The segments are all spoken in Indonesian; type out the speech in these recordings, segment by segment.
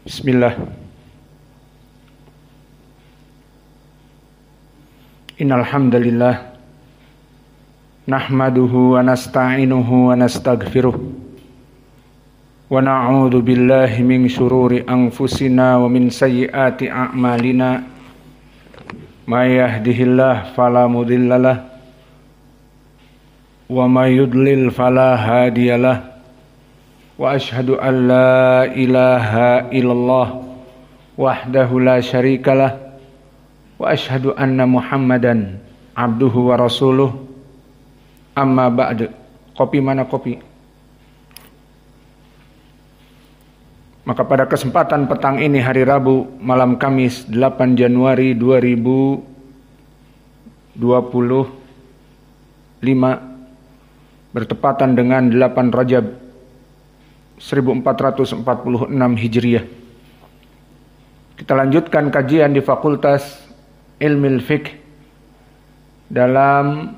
Bismillah. Innal hamdalillah nahmaduhu wa nasta'inuhu wa nastaghfiruh wa na'udzu billahi min syururi anfusina wa min sayyiati a'malina. May yahdihillahu fala mudhillalah wa may yudlil fala hadiyalah. Wa ashhadu an la ilaha illallah wahdahu la syarikalah wa ashhadu anna Muhammadan abduhu wa rasuluh. Amma ba'd. Kopi mana kopi? Maka pada kesempatan petang ini hari Rabu malam Kamis 8 Januari 2025 bertepatan dengan 8 Rajab 1446 Hijriah. Kita lanjutkan kajian di Fakultas Ilmu Fiqh dalam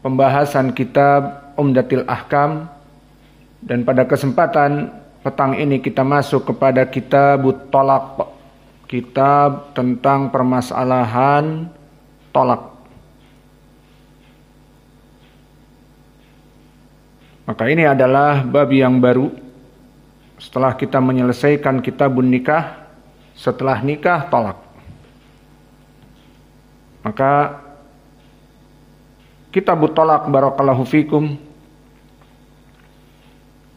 pembahasan kitab Umdatil Ahkam, dan pada kesempatan petang ini kita masuk kepada Kitabut Thalaq, kitab tentang permasalahan tolak. Maka ini adalah bab yang baru setelah kita menyelesaikan kitabun nikah, setelah nikah tolak. Maka kitabut tolak, barakallahu fikum,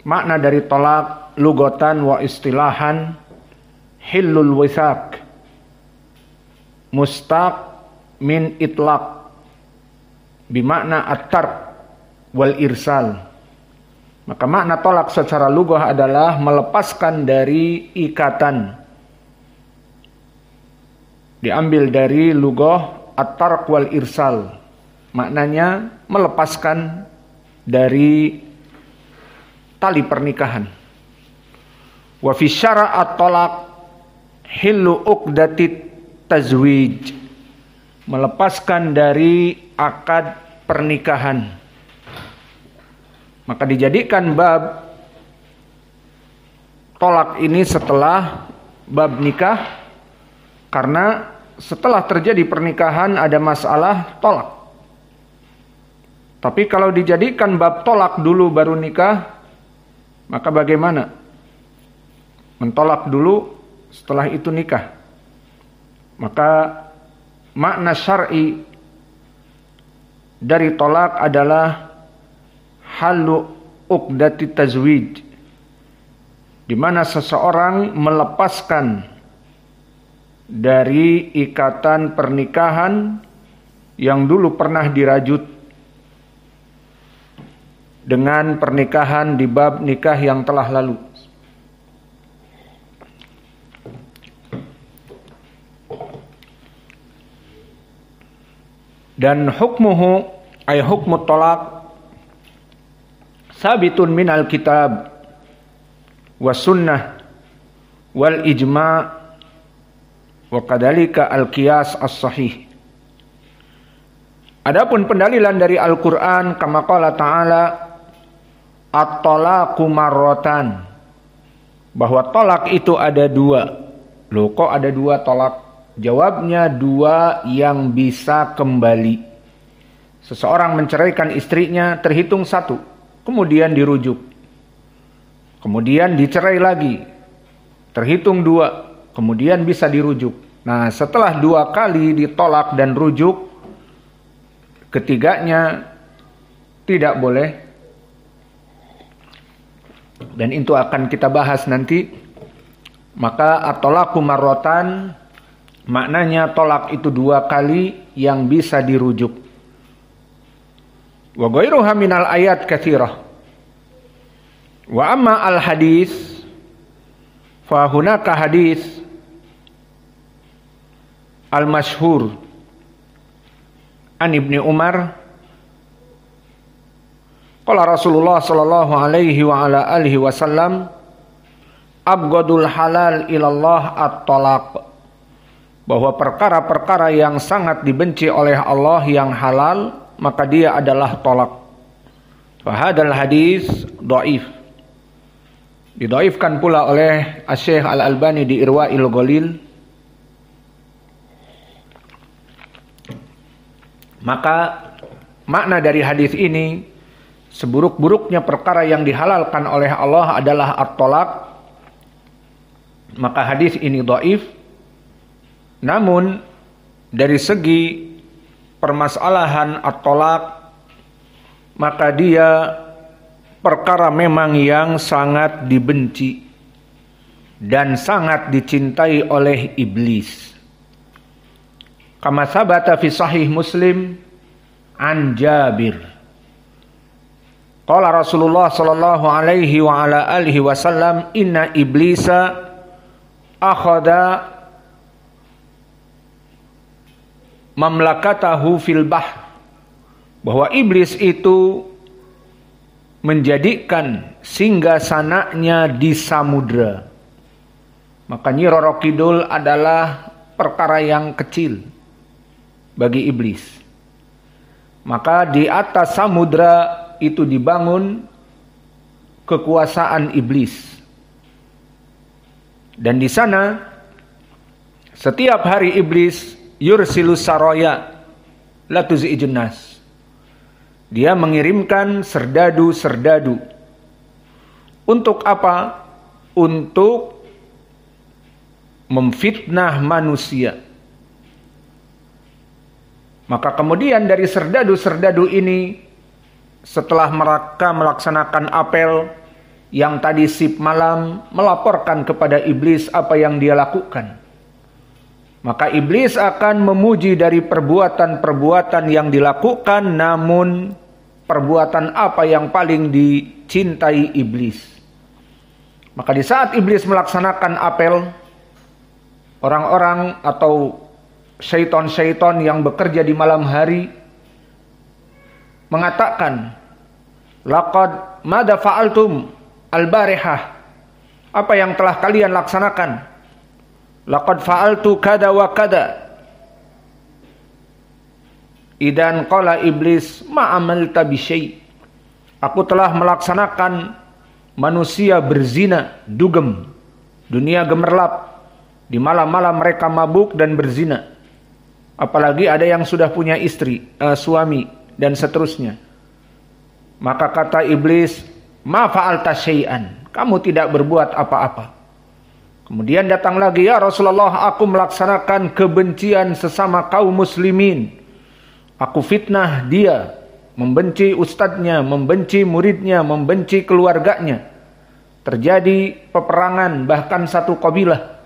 makna dari tolak lugatan wa istilahan hillul withaq, mustaq min itlaq, bimakna at-tark wal irsal. Maka makna tolak secara lugah adalah melepaskan dari ikatan. Diambil dari lugah at-tark wal irsal. Maknanya melepaskan dari tali pernikahan. Wa fi syara' at-talaq hillu uqdatit tazwij. Melepaskan dari akad pernikahan. Maka dijadikan bab tolak ini setelah bab nikah, karena setelah terjadi pernikahan ada masalah tolak. Tapi kalau dijadikan bab tolak dulu baru nikah, maka bagaimana? Mentolak dulu setelah itu nikah. Maka makna syar'i dari tolak adalah halu uqdati tazwij, di mana seseorang melepaskan dari ikatan pernikahan yang dulu pernah dirajut dengan pernikahan di bab nikah yang telah lalu. Dan hukmuhu ay hukmu tolak sabitun minal kitab wa sunnah wal ijma' wa kadhalika al qiyas as-sahih. Adapun pendalilan dari Al-Qur'an kama qala ta'ala at-talaqu marratan, bahwa tolak itu ada dua. Loh, kok ada dua tolak? Jawabnya dua yang bisa kembali. Seseorang menceraikan istrinya, terhitung satu, kemudian dirujuk, kemudian dicerai lagi, terhitung dua, kemudian bisa dirujuk. Nah, setelah dua kali ditolak dan rujuk, ketiganya tidak boleh. Dan itu akan kita bahas nanti. Maka at-talaqu marratan, maknanya tolak itu dua kali yang bisa dirujuk. Wa ghairuha minal ayat katsirah. Wa amma al hadis fa hunaka hadis al masyhur an Ibnu Umar qala Rasulullah sallallahu alaihi wa ala alihi wasallam abghadul halal ilallah at-talaq, bahwa perkara-perkara yang sangat dibenci oleh Allah yang halal maka dia adalah tolak. Fahadal hadis dhaif. Didhaifkan pula oleh Asy-Syaikh Al-Albani di Irwaul Ghalil. Maka makna dari hadis ini, seburuk-buruknya perkara yang dihalalkan oleh Allah adalah at-thalaq. Maka hadis ini dhaif. Namun dari segi permasalahan at-thalaq, maka dia perkara memang yang sangat dibenci dan sangat dicintai oleh iblis. Kama sabata fi sahih Muslim an Jabir. Qala Rasulullah sallallahu alaihi wa ala alihi wasallam, inna iblisa akhadha mamlakatahu fil bahr. Bahwa iblis itu menjadikan singgasananya di samudra. Maka Nyi Roro Kidul adalah perkara yang kecil bagi iblis. Maka di atas samudra itu dibangun kekuasaan iblis. Dan di sana setiap hari iblis yursilus saraya la tuzi'ijun nas. Dia mengirimkan serdadu-serdadu. Untuk apa? Untuk memfitnah manusia. Maka kemudian dari serdadu-serdadu ini, setelah mereka melaksanakan apel yang tadi sip malam, melaporkan kepada iblis apa yang dia lakukan. Maka iblis akan memuji dari perbuatan-perbuatan yang dilakukan, namun perbuatan apa yang paling dicintai iblis. Maka di saat iblis melaksanakan apel, orang-orang atau syaitan-syaitan yang bekerja di malam hari mengatakan, laqad mada fa'altum al-barihah, apa yang telah kalian laksanakan? Laqad fa'altu kada wa kada. Idan qala iblis ma amalta bi syai'. Aku telah melaksanakan manusia berzina, dugem, dunia gemerlap. Di malam-malam mereka mabuk dan berzina. Apalagi ada yang sudah punya istri, suami dan seterusnya. Maka kata iblis, ma fa'alta syai'an. Kamu tidak berbuat apa-apa. Kemudian datang lagi, ya Rasulullah, aku melaksanakan kebencian sesama kaum muslimin. Aku fitnah dia, membenci ustadznya, membenci muridnya, membenci keluarganya. Terjadi peperangan, bahkan satu qabilah.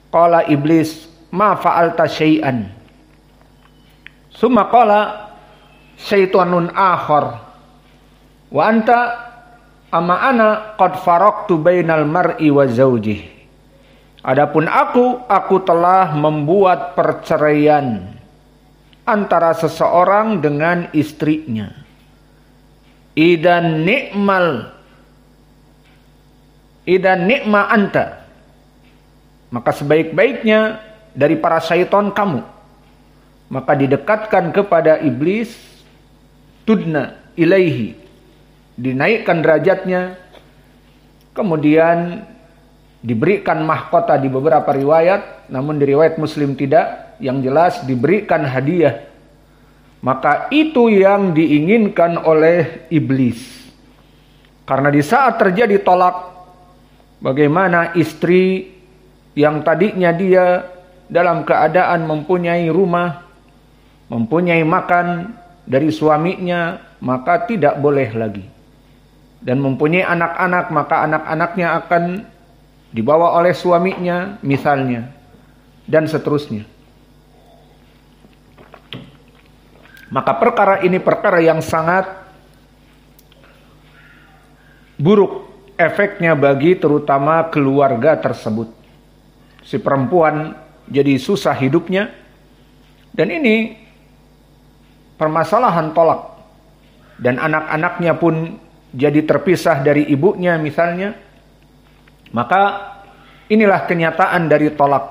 Qala iblis, ma fa'alta syai'an. Summa qala syaitanun akhar. Wa anta amma ana qad faraqtu bainal mar'i wa zawjih. Adapun aku telah membuat perceraian antara seseorang dengan istrinya. Idan ni'ma anta. Maka sebaik-baiknya dari para syaitan kamu. Maka didekatkan kepada iblis, tudna ilaihi, dinaikkan derajatnya, kemudian diberikan mahkota di beberapa riwayat, namun di riwayat Muslim tidak, yang jelas diberikan hadiah. Maka itu yang diinginkan oleh iblis. Karena di saat terjadi tolak, bagaimana istri yang tadinya dia dalam keadaan mempunyai rumah, mempunyai makan dari suaminya, maka tidak boleh lagi. Dan mempunyai anak-anak, maka anak-anaknya akan dibawa oleh suaminya misalnya, dan seterusnya. Maka perkara ini perkara yang sangat buruk efeknya bagi terutama keluarga tersebut. Si perempuan jadi susah hidupnya, dan ini permasalahan tolak, dan anak-anaknya pun jadi terpisah dari ibunya misalnya. Maka inilah kenyataan dari tolak.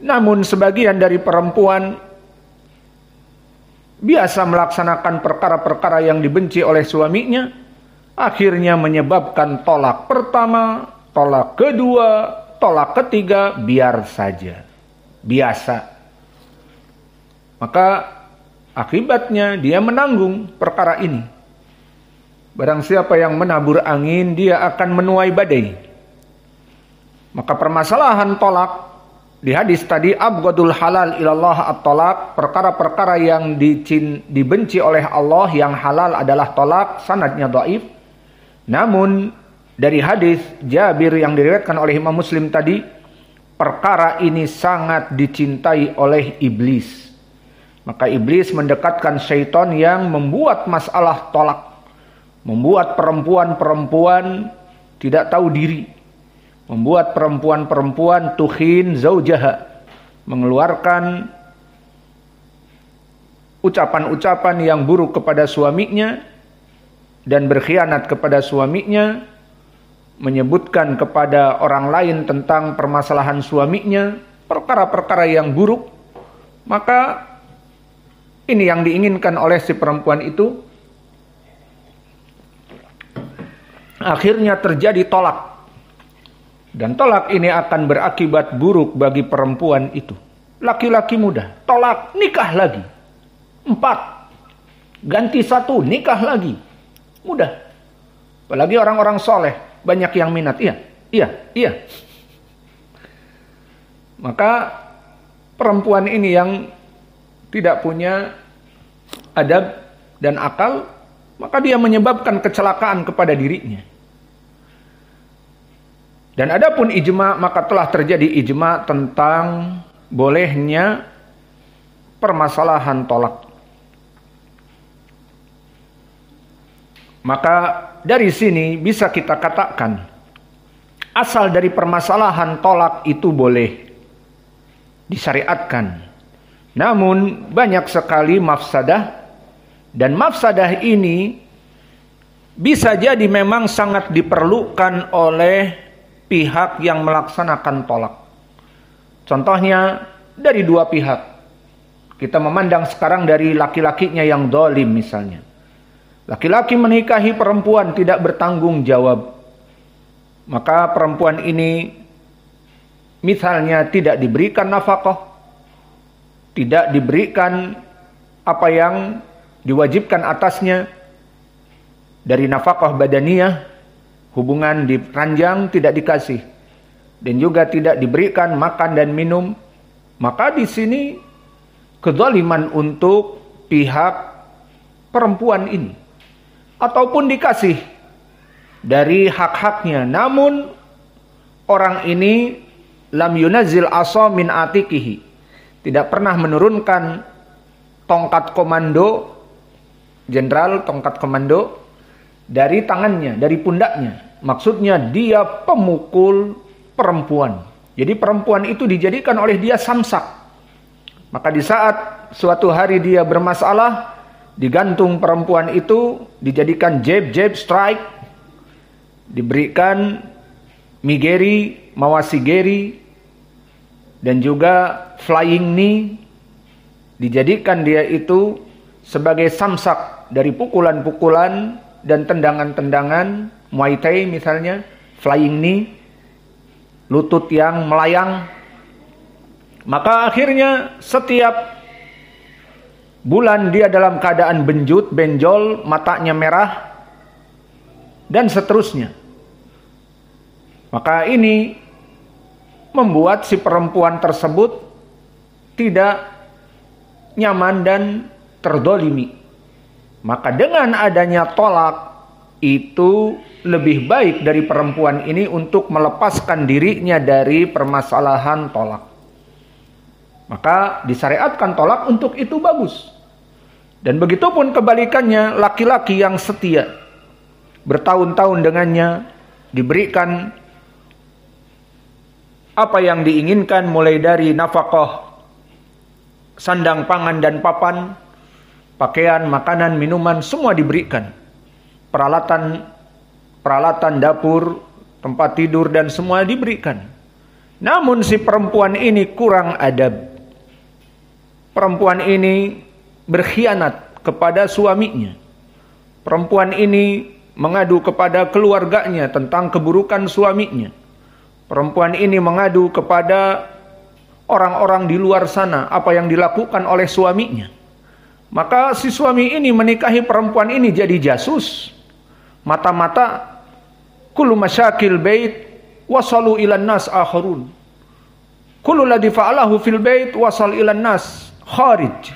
Namun sebagian dari perempuan biasa melaksanakan perkara-perkara yang dibenci oleh suaminya, akhirnya menyebabkan tolak pertama, tolak kedua, tolak ketiga, biar saja, biasa. Maka akibatnya dia menanggung perkara ini. Barang siapa yang menabur angin, dia akan menuai badai. Maka permasalahan tolak di hadis tadi, abghadul halal ilallah at-tolak, perkara-perkara yang dibenci oleh Allah yang halal adalah tolak, sanadnya dhaif. Namun dari hadis Jabir yang diriwayatkan oleh Imam Muslim tadi, perkara ini sangat dicintai oleh iblis. Maka iblis mendekatkan syaitan yang membuat masalah tolak, membuat perempuan-perempuan tidak tahu diri, membuat perempuan-perempuan tuhin zaujaha, mengeluarkan ucapan-ucapan yang buruk kepada suaminya dan berkhianat kepada suaminya, menyebutkan kepada orang lain tentang permasalahan suaminya, perkara-perkara yang buruk. Maka ini yang diinginkan oleh si perempuan itu. Akhirnya terjadi tolak. Dan tolak ini akan berakibat buruk bagi perempuan itu. Laki-laki muda, tolak, nikah lagi. 4. Ganti 1, nikah lagi. Mudah. Apalagi orang-orang soleh, banyak yang minat. Iya. Maka perempuan ini yang tidak punya adab dan akal, maka dia menyebabkan kecelakaan kepada dirinya. Dan adapun ijma, maka telah terjadi ijma tentang bolehnya permasalahan tolak. Maka dari sini bisa kita katakan asal dari permasalahan tolak itu boleh disyariatkan. Namun banyak sekali mafsadah, dan mafsadah ini bisa jadi memang sangat diperlukan oleh pihak yang melaksanakan tolak. Contohnya dari dua pihak. Kita memandang sekarang dari laki-lakinya yang dolim misalnya. Laki-laki menikahi perempuan tidak bertanggung jawab. Maka perempuan ini misalnya tidak diberikan nafkah, tidak diberikan apa yang diwajibkan atasnya dari nafkah badaniyah, hubungan di ranjang tidak dikasih, dan juga tidak diberikan makan dan minum. Maka di sini kezaliman untuk pihak perempuan ini. Ataupun dikasih dari hak-haknya, namun orang ini lam yunazil asa min atikihi, tidak pernah menurunkan tongkat komando, jenderal tongkat komando dari tangannya, dari pundaknya. Maksudnya dia pemukul perempuan. Jadi perempuan itu dijadikan oleh dia samsak. Maka di saat suatu hari dia bermasalah, digantung perempuan itu, dijadikan jab strike, diberikan migeri, mawasigeri, dan juga flying knee, dijadikan dia itu sebagai samsak dari pukulan-pukulan dan tendangan-tendangan, Muay Thai misalnya, flying knee, lutut yang melayang. Maka akhirnya setiap bulan dia dalam keadaan benjut, benjol, matanya merah, dan seterusnya. Maka ini membuat si perempuan tersebut tidak nyaman dan terdolimi. Maka dengan adanya tolak, itu lebih baik dari perempuan ini untuk melepaskan dirinya dari permasalahan tolak. Maka disyariatkan tolak untuk itu bagus. Dan begitu pun kebalikannya, laki-laki yang setia, bertahun-tahun dengannya, diberikan apa yang diinginkan, mulai dari nafkah, sandang pangan dan papan, pakaian, makanan, minuman, semua diberikan. Peralatan dapur, tempat tidur, dan semua diberikan. Namun si perempuan ini kurang adab. Perempuan ini berkhianat kepada suaminya. Perempuan ini mengadu kepada keluarganya tentang keburukan suaminya. Perempuan ini mengadu kepada orang-orang di luar sana apa yang dilakukan oleh suaminya. Maka si suami ini menikahi perempuan ini jadi jasus. Mata-mata kullu masyakil bait wasalu ilan nas akharun. Kullu ladzi fa'alahu fil bait wasal ilan nas kharij.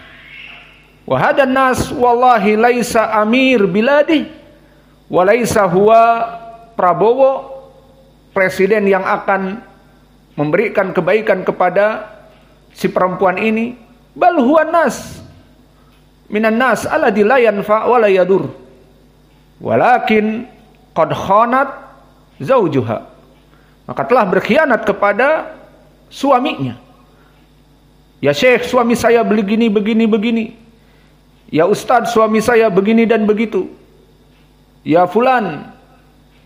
Wa hadan nas wallahi laisa amir biladi wa laisa huwa Prabowo, presiden yang akan memberikan kebaikan kepada si perempuan ini. Bal huwa nas minan nas alladzi la yanfa wa la yadur walakin qad khanat zaujuha. Maka telah berkhianat kepada suaminya. Ya Syekh, suami saya begini begini. Ya Ustadz, suami saya begini dan begitu. Ya Fulan,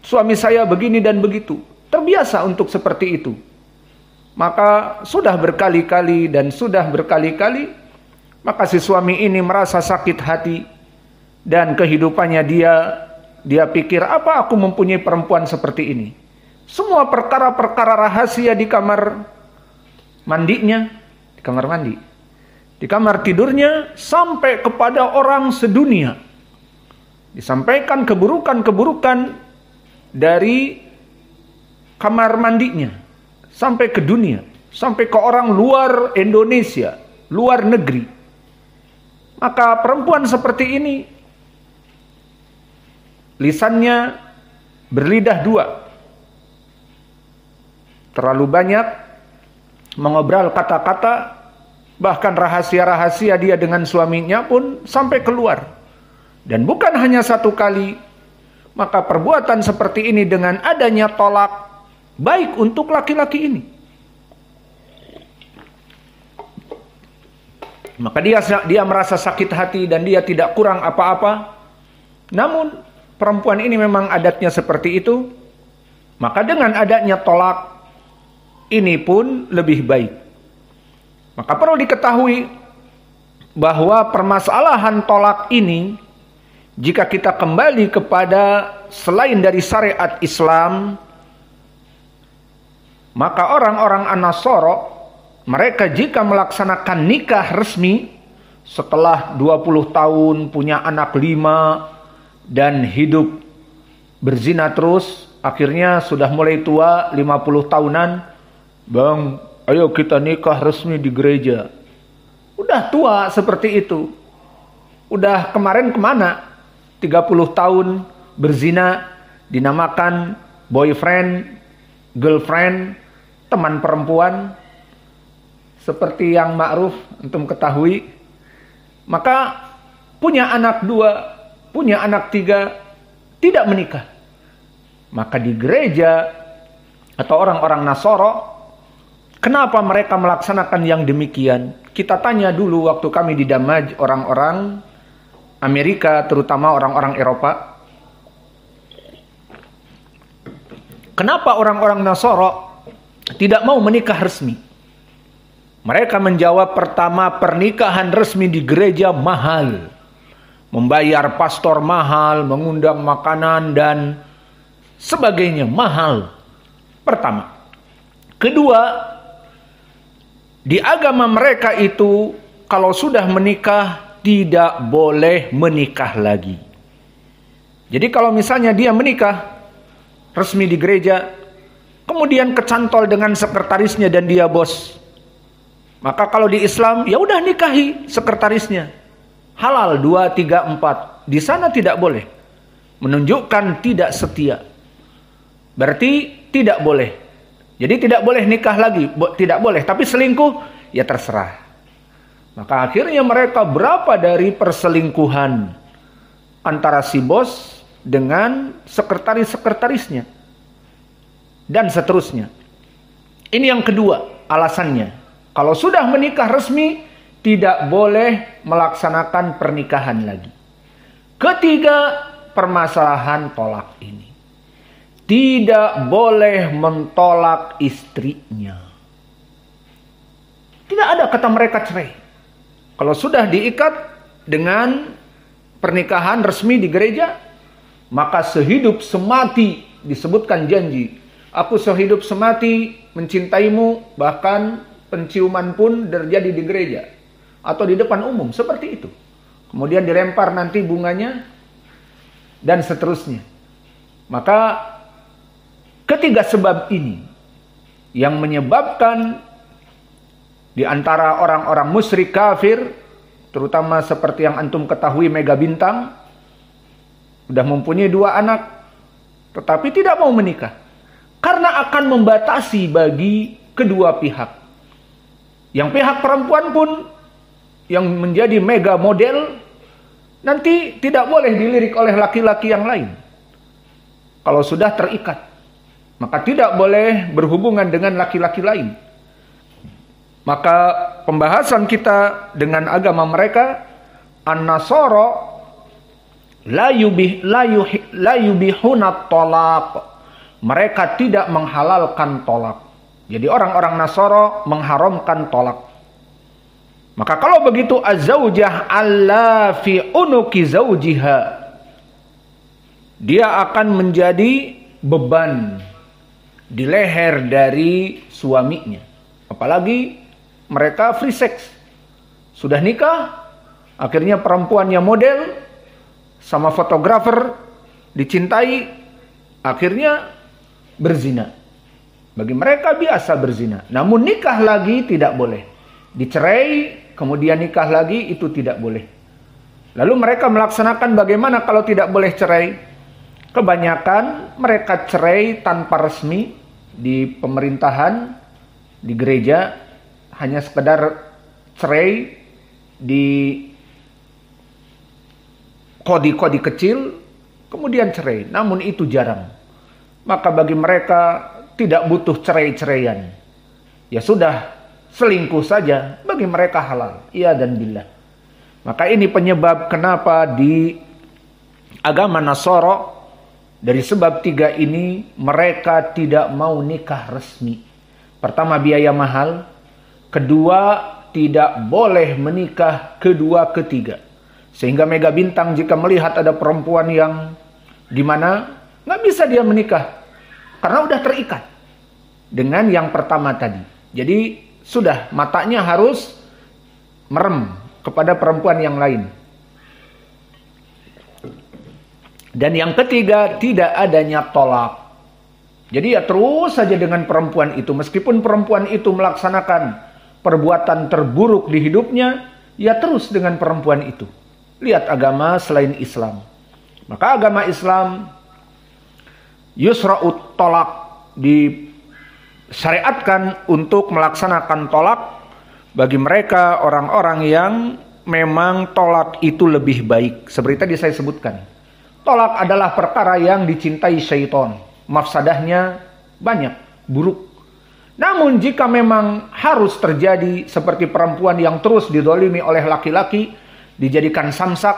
suami saya begini dan begitu. Terbiasa untuk seperti itu. Maka sudah berkali-kali, maka si suami ini merasa sakit hati. Dan kehidupannya dia pikir, apa aku mempunyai perempuan seperti ini? Semua perkara-perkara rahasia di kamar mandinya, di kamar mandi, di kamar tidurnya, sampai kepada orang sedunia. Disampaikan keburukan-keburukan dari kamar mandinya sampai ke dunia, sampai ke orang luar Indonesia, luar negeri. Maka perempuan seperti ini lisannya berlidah dua, terlalu banyak mengobrol kata-kata. Bahkan rahasia-rahasia dia dengan suaminya pun sampai keluar. Dan bukan hanya satu kali. Maka perbuatan seperti ini dengan adanya tolak baik untuk laki-laki ini. Maka dia merasa sakit hati dan dia tidak kurang apa-apa. Namun perempuan ini memang adatnya seperti itu. Maka dengan adanya tolak ini pun lebih baik. Maka perlu diketahui bahwa permasalahan tolak ini, jika kita kembali kepada selain dari syariat Islam, maka orang-orang An-Nasara, mereka jika melaksanakan nikah resmi setelah 20 tahun punya anak 5 dan hidup berzina terus, akhirnya sudah mulai tua 50 tahunan, Bang, ayo kita nikah resmi di gereja. Udah tua seperti itu. Udah kemarin kemana? 30 tahun berzina, dinamakan boyfriend, girlfriend, teman perempuan. Seperti yang ma'ruf, antum ketahui. Maka punya anak 2, punya anak 3, tidak menikah. Maka di gereja atau orang-orang Nasara, kenapa mereka melaksanakan yang demikian? Kita tanya dulu waktu kami di Damaj, orang-orang Amerika, terutama orang-orang Eropa. Kenapa orang-orang Nasara tidak mau menikah resmi? Mereka menjawab, pertama, pernikahan resmi di gereja mahal. Membayar pastor mahal, mengundang makanan dan sebagainya mahal. Pertama. Kedua, di agama mereka itu, kalau sudah menikah, tidak boleh menikah lagi. Jadi kalau misalnya dia menikah resmi di gereja, kemudian kecantol dengan sekretarisnya dan dia bos, maka kalau di Islam, ya udah nikahi sekretarisnya. Halal 2, 3, 4. Di sana tidak boleh. Menunjukkan tidak setia. Berarti tidak boleh. Jadi tidak boleh nikah lagi, tidak boleh. Tapi selingkuh, ya terserah. Maka akhirnya mereka berapa dari perselingkuhan antara si bos dengan sekretaris-sekretarisnya. Dan seterusnya. Ini yang kedua alasannya. Kalau sudah menikah resmi, tidak boleh melaksanakan pernikahan lagi. Ketiga, permasalahan tolak ini. Tidak boleh mentolak istrinya. Tidak ada kata mereka cerai. Kalau sudah diikat dengan pernikahan resmi di gereja, maka sehidup semati disebutkan janji. Aku sehidup semati mencintaimu, bahkan penciuman pun terjadi di gereja atau di depan umum, seperti itu. Kemudian dilempar nanti bunganya dan seterusnya. Maka ketiga sebab ini yang menyebabkan di antara orang-orang musyrik kafir, terutama seperti yang antum ketahui Mega Bintang, sudah mempunyai 2 anak, tetapi tidak mau menikah. Karena akan membatasi bagi kedua pihak. Yang pihak perempuan pun, yang menjadi mega model, nanti tidak boleh dilirik oleh laki-laki yang lain. Kalau sudah terikat, maka tidak boleh berhubungan dengan laki-laki lain. Maka pembahasan kita dengan agama mereka, An-Nasara la yubihuna tolak. Mereka tidak menghalalkan tolak. Jadi orang-orang Nasara mengharamkan tolak. Maka kalau begitu az-zaujah alla fi unuki zaujiha, dia akan menjadi beban di leher dari suaminya. Apalagi mereka free sex. Sudah nikah, akhirnya perempuannya model sama fotografer, dicintai, akhirnya berzina. Bagi mereka biasa berzina. Namun nikah lagi tidak boleh. Dicerai, kemudian nikah lagi, itu tidak boleh. Lalu mereka melaksanakan bagaimana kalau tidak boleh cerai? Kebanyakan mereka cerai tanpa resmi di pemerintahan, di gereja, hanya sekedar cerai di kodi-kodi kecil, kemudian cerai. Namun itu jarang. Maka bagi mereka tidak butuh cerai-ceraian. Ya sudah, selingkuh saja bagi mereka halal. Iya dan billah. Maka ini penyebab kenapa di agama Nasara, dari sebab 3 ini mereka tidak mau nikah resmi. Pertama, biaya mahal. Kedua, tidak boleh menikah kedua ketiga. Sehingga Mega Bintang jika melihat ada perempuan yang dimana nggak bisa dia menikah karena udah terikat dengan yang pertama tadi. Jadi sudah matanya harus merem kepada perempuan yang lain. Dan yang ketiga, tidak adanya tolak. Jadi ya terus saja dengan perempuan itu. Meskipun perempuan itu melaksanakan perbuatan terburuk di hidupnya, ya terus dengan perempuan itu. Lihat agama selain Islam. Maka agama Islam yusra'ut tolak, disyariatkan untuk melaksanakan tolak bagi mereka orang-orang yang memang tolak itu lebih baik. Seperti tadi saya sebutkan. Tolak adalah perkara yang dicintai syaitan. Mafsadahnya banyak, buruk. Namun jika memang harus terjadi seperti perempuan yang terus didolimi oleh laki-laki, dijadikan samsak,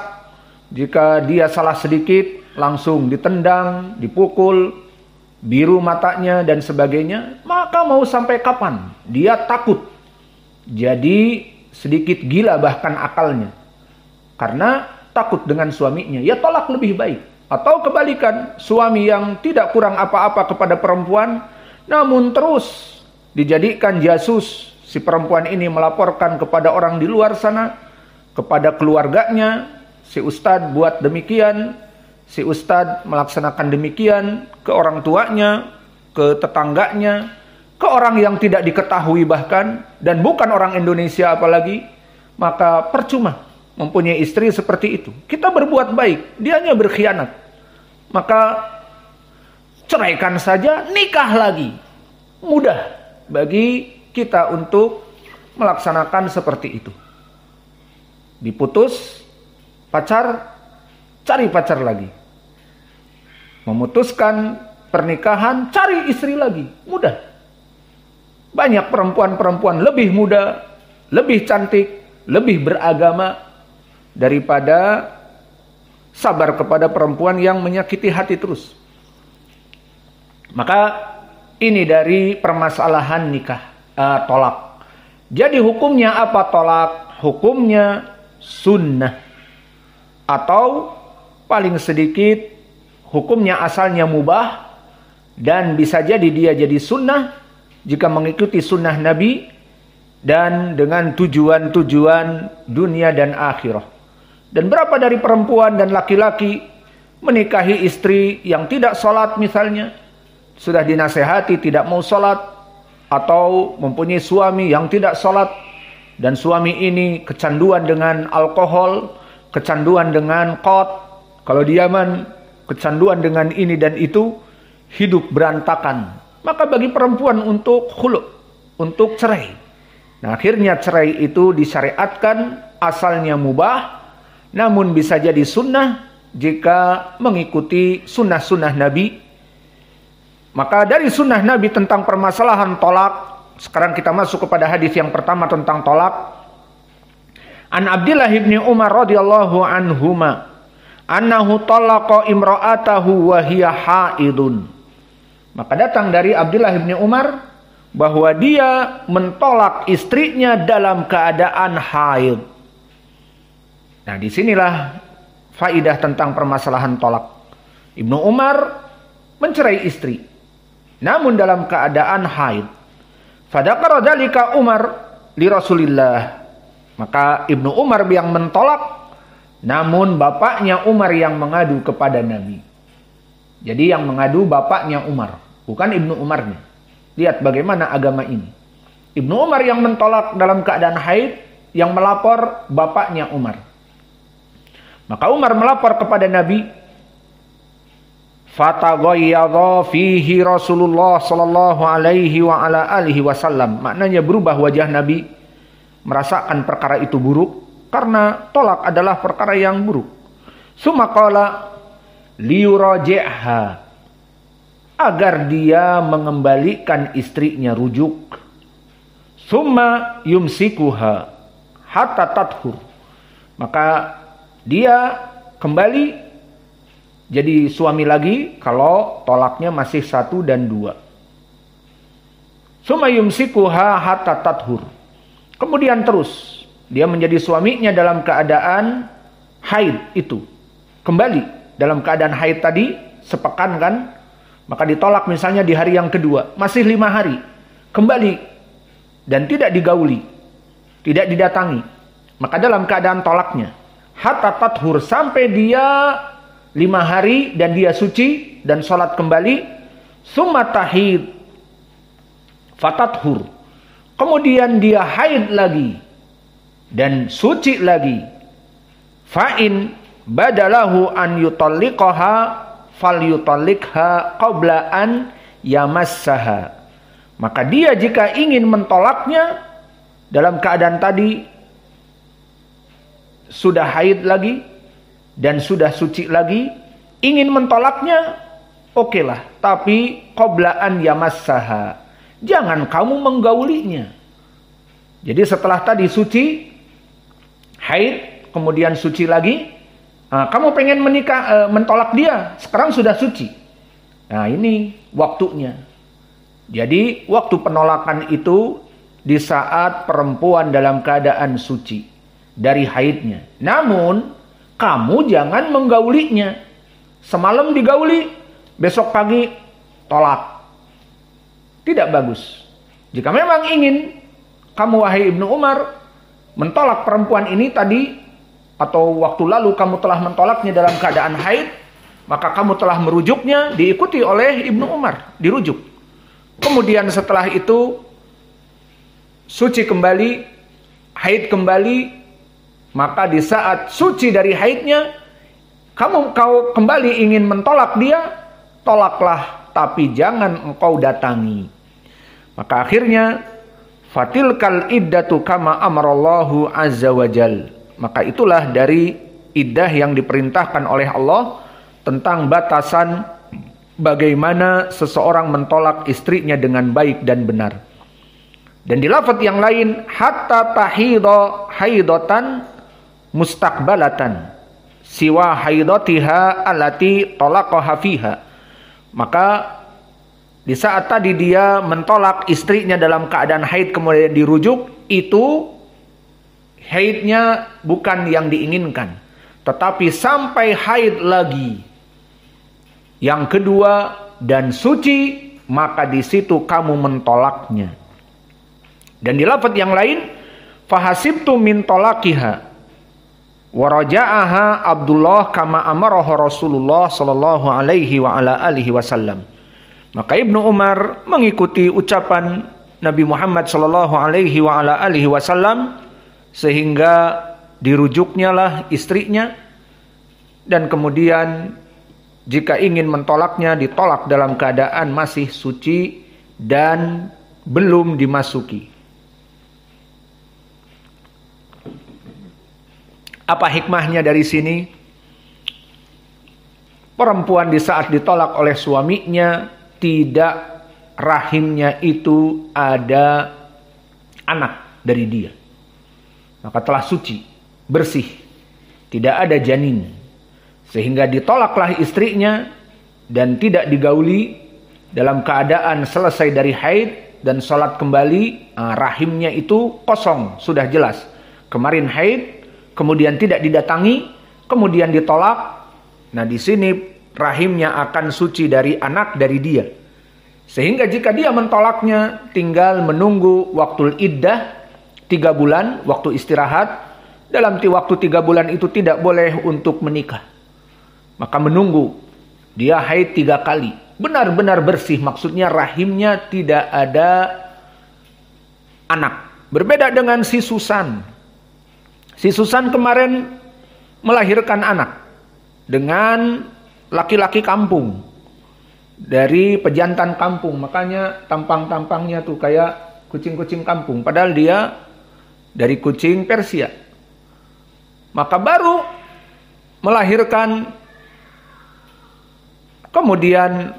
jika dia salah sedikit langsung ditendang, dipukul, biru matanya dan sebagainya, maka mau sampai kapan? Dia takut. Jadi sedikit gila bahkan akalnya. Karena takut dengan suaminya, ya tolak lebih baik. Atau kebalikan, suami yang tidak kurang apa-apa kepada perempuan, namun terus dijadikan jasus. Si perempuan ini melaporkan kepada orang di luar sana, kepada keluarganya, si ustadz buat demikian, si ustadz melaksanakan demikian, ke orang tuanya, ke tetangganya, ke orang yang tidak diketahui bahkan, dan bukan orang Indonesia apalagi, maka percuma mempunyai istri seperti itu. Kita berbuat baik, dianya berkhianat. Maka ceraikan saja, nikah lagi. Mudah bagi kita untuk melaksanakan seperti itu. Diputus pacar, cari pacar lagi. Memutuskan pernikahan, cari istri lagi. Mudah. Banyak perempuan-perempuan lebih muda, lebih cantik, lebih beragama daripada sabar kepada perempuan yang menyakiti hati terus. Maka ini dari permasalahan nikah, tolak. Jadi hukumnya apa tolak? Hukumnya sunnah. Atau paling sedikit hukumnya asalnya mubah dan bisa jadi dia jadi sunnah jika mengikuti sunnah Nabi dan dengan tujuan-tujuan dunia dan akhirah. Dan berapa dari perempuan dan laki-laki menikahi istri yang tidak sholat misalnya, sudah dinasehati tidak mau sholat, atau mempunyai suami yang tidak sholat, dan suami ini kecanduan dengan alkohol, kecanduan dengan qad, kalau diaman kecanduan dengan ini dan itu, hidup berantakan. Maka bagi perempuan untuk khulu', untuk cerai. Nah, akhirnya cerai itu disyariatkan, asalnya mubah, namun bisa jadi sunnah jika mengikuti sunnah-sunnah Nabi. Maka dari sunnah Nabi tentang permasalahan tolak, sekarang kita masuk kepada hadis yang pertama tentang tolak. An Abdillah ibni Umar radhiyallahu anhuma annahu talaqa imra'atahu wa hiya haidun. Maka datang dari Abdullah ibni Umar bahwa dia mentolak istrinya dalam keadaan haid. Nah, disinilah faidah tentang permasalahan tolak. Ibnu Umar mencerai istri, namun dalam keadaan haid. Fadakara dzalika Umar li Rasulillah. Maka Ibnu Umar yang mentolak, namun bapaknya Umar yang mengadu kepada Nabi. Jadi yang mengadu bapaknya Umar, bukan Ibnu Umarnya. Lihat bagaimana agama ini. Ibnu Umar yang mentolak dalam keadaan haid, yang melapor bapaknya Umar. Maka Umar melapor kepada Nabi. Fataghayyadha fihi Rasulullah sallallahu alaihi wa ala alihi wasallam. Maknanya berubah wajah Nabi, merasakan perkara itu buruk karena tolak adalah perkara yang buruk. Summa qala liyuraji'ha, agar dia mengembalikan istrinya rujuk. Summa yumsikuha hatta tathur, maka dia kembali jadi suami lagi kalau tolaknya masih 1 dan 2. Summa yumsikuha hatta tathur, kemudian terus dia menjadi suaminya dalam keadaan haid itu. Kembali dalam keadaan haid tadi, sepekan kan, maka ditolak misalnya di hari yang kedua, masih 5 hari. Kembali dan tidak digauli, tidak didatangi. Maka dalam keadaan tolaknya, hatta tathur, sampai dia 5 hari dan dia suci dan sholat kembali. Summa tahid fatathur, kemudian dia haid lagi dan suci lagi. Fa'in badalahu an yutalliqaha falyutalliqha qabla an yamassaha, maka dia jika ingin mentolaknya dalam keadaan tadi sudah haid lagi dan sudah suci lagi, ingin mentolaknya, okelah, tapi qabla an yamassaha, jangan kamu menggaulinya. Jadi setelah tadi suci, haid, kemudian suci lagi, nah, kamu pengen mentolak dia, sekarang sudah suci. Nah, ini waktunya. Jadi waktu penolakan itu di saat perempuan dalam keadaan suci dari haidnya. Namun kamu jangan menggaulinya. Semalam digauli, besok pagi tolak. Tidak bagus. Jika memang ingin kamu, wahai Ibnu Umar, mentolak perempuan ini tadi, atau waktu lalu kamu telah mentolaknya dalam keadaan haid, maka kamu telah merujuknya, diikuti oleh Ibnu Umar, dirujuk. Kemudian setelah itu suci kembali, haid kembali, maka di saat suci dari haidnya, kau kembali ingin mentolak dia, tolaklah, tapi jangan engkau datangi. Maka akhirnya fatilkal iddatu kama amarallahu azza wajal, maka itulah dari iddah yang diperintahkan oleh Allah tentang batasan bagaimana seseorang mentolak istrinya dengan baik dan benar. Dan di lafaz yang lain, hatta tahidha haidatan mustaqbalatan siwa haidatiha allati talaqaha fiha. Maka di saat tadi dia mentolak istrinya dalam keadaan haid kemudian dirujuk, itu haidnya bukan yang diinginkan, tetapi sampai haid lagi. Yang kedua, dan suci, maka di situ kamu mentolaknya. Dan di lafaz yang lain, fahasibtu min tolakiha wa raja'aha Abdullah kama amaraha Rasulullah sallallahu alaihi wa ala alihi wasallam. Maka Ibnu Umar mengikuti ucapan Nabi Muhammad sallallahu alaihi wa ala alihi wasallam, sehingga dirujuknya lah istrinya, dan kemudian jika ingin mentolaknya ditolak dalam keadaan masih suci dan belum dimasuki. Apa hikmahnya dari sini? Perempuan di saat ditolak oleh suaminya, tidak rahimnya itu ada anak dari dia, maka telah suci, bersih, tidak ada janin, sehingga ditolaklah istrinya dan tidak digauli dalam keadaan selesai dari haid dan sholat kembali. Rahimnya itu kosong, sudah jelas. Kemarin haid, kemudian tidak didatangi, kemudian ditolak. Nah, di sini rahimnya akan suci dari anak dari dia. Sehingga jika dia mentolaknya, tinggal menunggu waktu iddah 3 bulan, waktu istirahat. Dalam waktu 3 bulan itu tidak boleh untuk menikah. Maka menunggu dia haid 3 kali, benar-benar bersih, maksudnya rahimnya tidak ada anak. Berbeda dengan si Susan. Si Susan kemarin melahirkan anak dengan laki-laki kampung, dari pejantan kampung, makanya tampang-tampangnya tuh kayak kucing-kucing kampung, padahal dia dari kucing Persia. Maka baru melahirkan, kemudian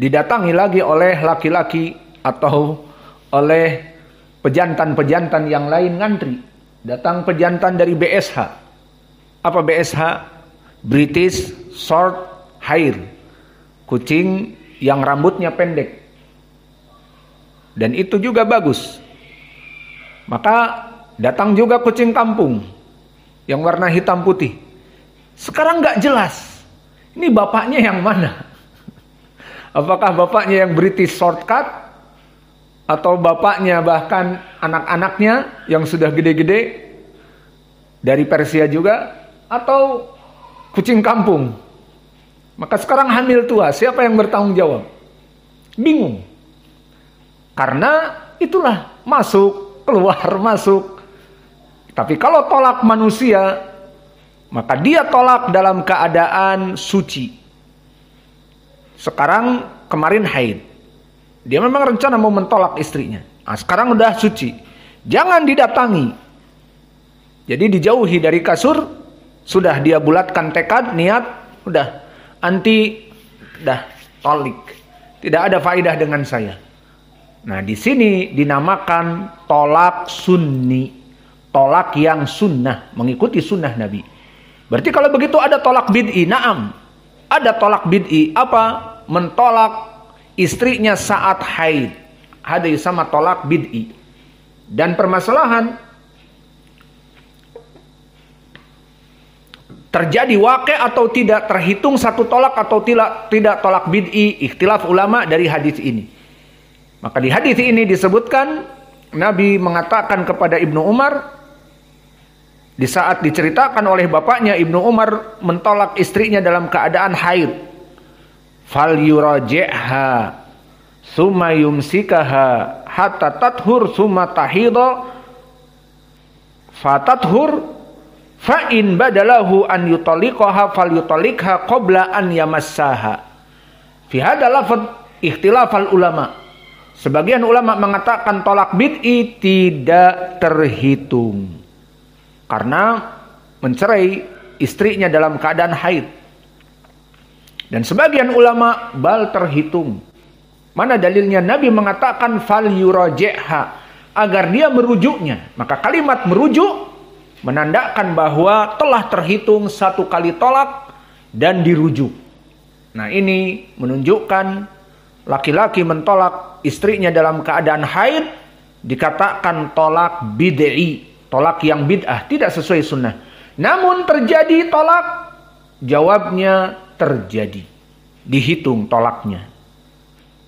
didatangi lagi oleh laki-laki atau oleh pejantan-pejantan yang lain ngantri. Datang pejantan dari BSH. Apa BSH? British Short Hair. Kucing yang rambutnya pendek. Dan itu juga bagus. Maka datang juga kucing kampung yang warna hitam putih. Sekarang nggak jelas, ini bapaknya yang mana? Apakah bapaknya yang British Shortcut, atau bapaknya bahkan anak-anaknya yang sudah gede-gede dari Persia juga, atau kucing kampung? Maka sekarang hamil tua, siapa yang bertanggung jawab? Bingung. Karena itulah masuk, keluar, masuk. Tapi kalau tolak manusia, maka dia tolak dalam keadaan suci. Sekarang kemarin haid, dia memang rencana mau mentolak istrinya. Nah, sekarang udah suci, jangan didatangi. Jadi dijauhi dari kasur. Sudah dia bulatkan tekad, niat, udah anti, dah tolik. Tidak ada faidah dengan saya. Nah, di sini dinamakan tolak sunni, tolak yang sunnah, mengikuti sunnah Nabi. Berarti kalau begitu ada tolak bid'i, naam. Ada tolak bid'i, apa? Mentolak istrinya saat haid. Ada sama tolak bid'i. Dan permasalahan terjadi waqi' atau tidak, terhitung satu tolak atau tidak tolak bid'i, ikhtilaf ulama dari hadis ini. Maka di hadis ini disebutkan Nabi mengatakan kepada Ibnu Umar, di saat diceritakan oleh bapaknya, Ibnu Umar mentolak istrinya dalam keadaan haid. Fal yuraji'ha summa yumsikaha hatta tathur summa tahidha fatathur fa in badalahu an yutaliqaha fal yutalikha qabla an yamassaha. Fi hadha lafaz ikhtilaf al ulama. Sebagian ulama mengatakan tolak bid'i tidak terhitung karena mencerai istrinya dalam keadaan haid. Dan sebagian ulama bal terhitung. Mana dalilnya? Nabi mengatakan fal yuraji'ha, agar dia merujuknya. Maka kalimat merujuk menandakan bahwa telah terhitung satu kali tolak dan dirujuk. Nah, ini menunjukkan laki-laki mentolak istrinya dalam keadaan haid dikatakan tolak bid'i, tolak yang bid'ah, tidak sesuai sunnah. Namun terjadi tolak, jawabnya terjadi. dihitung tolaknya.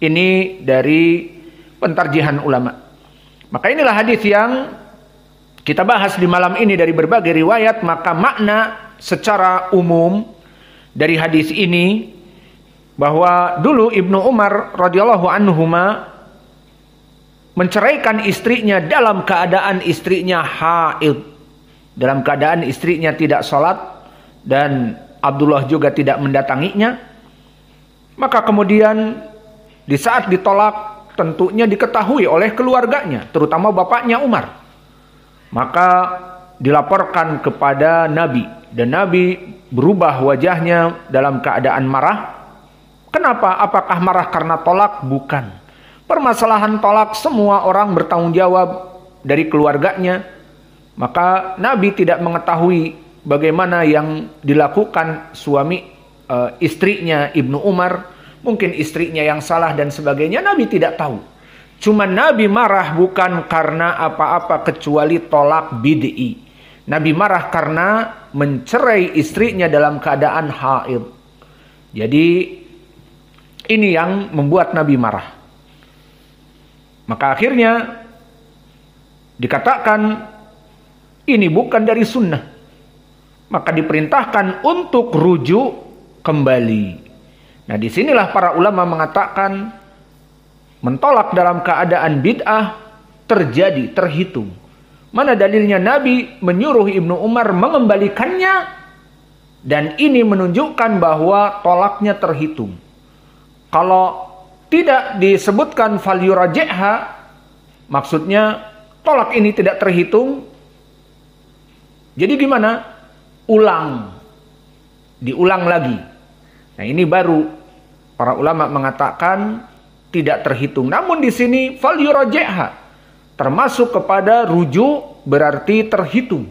Ini dari pentarjihan ulama. Maka inilah hadis yang kita bahas di malam ini dari berbagai riwayat. Maka makna secara umum dari hadis ini bahwa dulu Ibnu Umar radhiyallahu anhuma menceraikan istrinya dalam keadaan istrinya haid, dalam keadaan istrinya tidak sholat dan Abdullah juga tidak mendatanginya. Maka kemudian di saat ditolak tentunya diketahui oleh keluarganya, terutama bapaknya Umar. Maka dilaporkan kepada Nabi, dan Nabi berubah wajahnya dalam keadaan marah. Kenapa? Apakah marah karena tolak? Bukan. Permasalahan tolak semua orang bertanggung jawab dari keluarganya. Maka Nabi tidak mengetahui bagaimana yang dilakukan suami istrinya Ibnu Umar. Mungkin istrinya yang salah dan sebagainya, Nabi tidak tahu. Cuma Nabi marah bukan karena apa-apa kecuali tolak bid'i. Nabi marah karena mencerai istrinya dalam keadaan haid. Jadi ini yang membuat Nabi marah. Maka akhirnya dikatakan ini bukan dari sunnah. Maka diperintahkan untuk rujuk kembali. Nah, disinilah para ulama mengatakan mentolak dalam keadaan bid'ah terjadi, terhitung. Mana dalilnya Nabi menyuruh Ibnu Umar mengembalikannya, dan ini menunjukkan bahwa tolaknya terhitung. Kalau tidak disebutkan falyuraji'ha, maksudnya tolak ini tidak terhitung. Jadi gimana? Diulang lagi. Nah, ini baru para ulama mengatakan tidak terhitung. Namun di sini falyuraji'ha termasuk kepada rujuk, berarti terhitung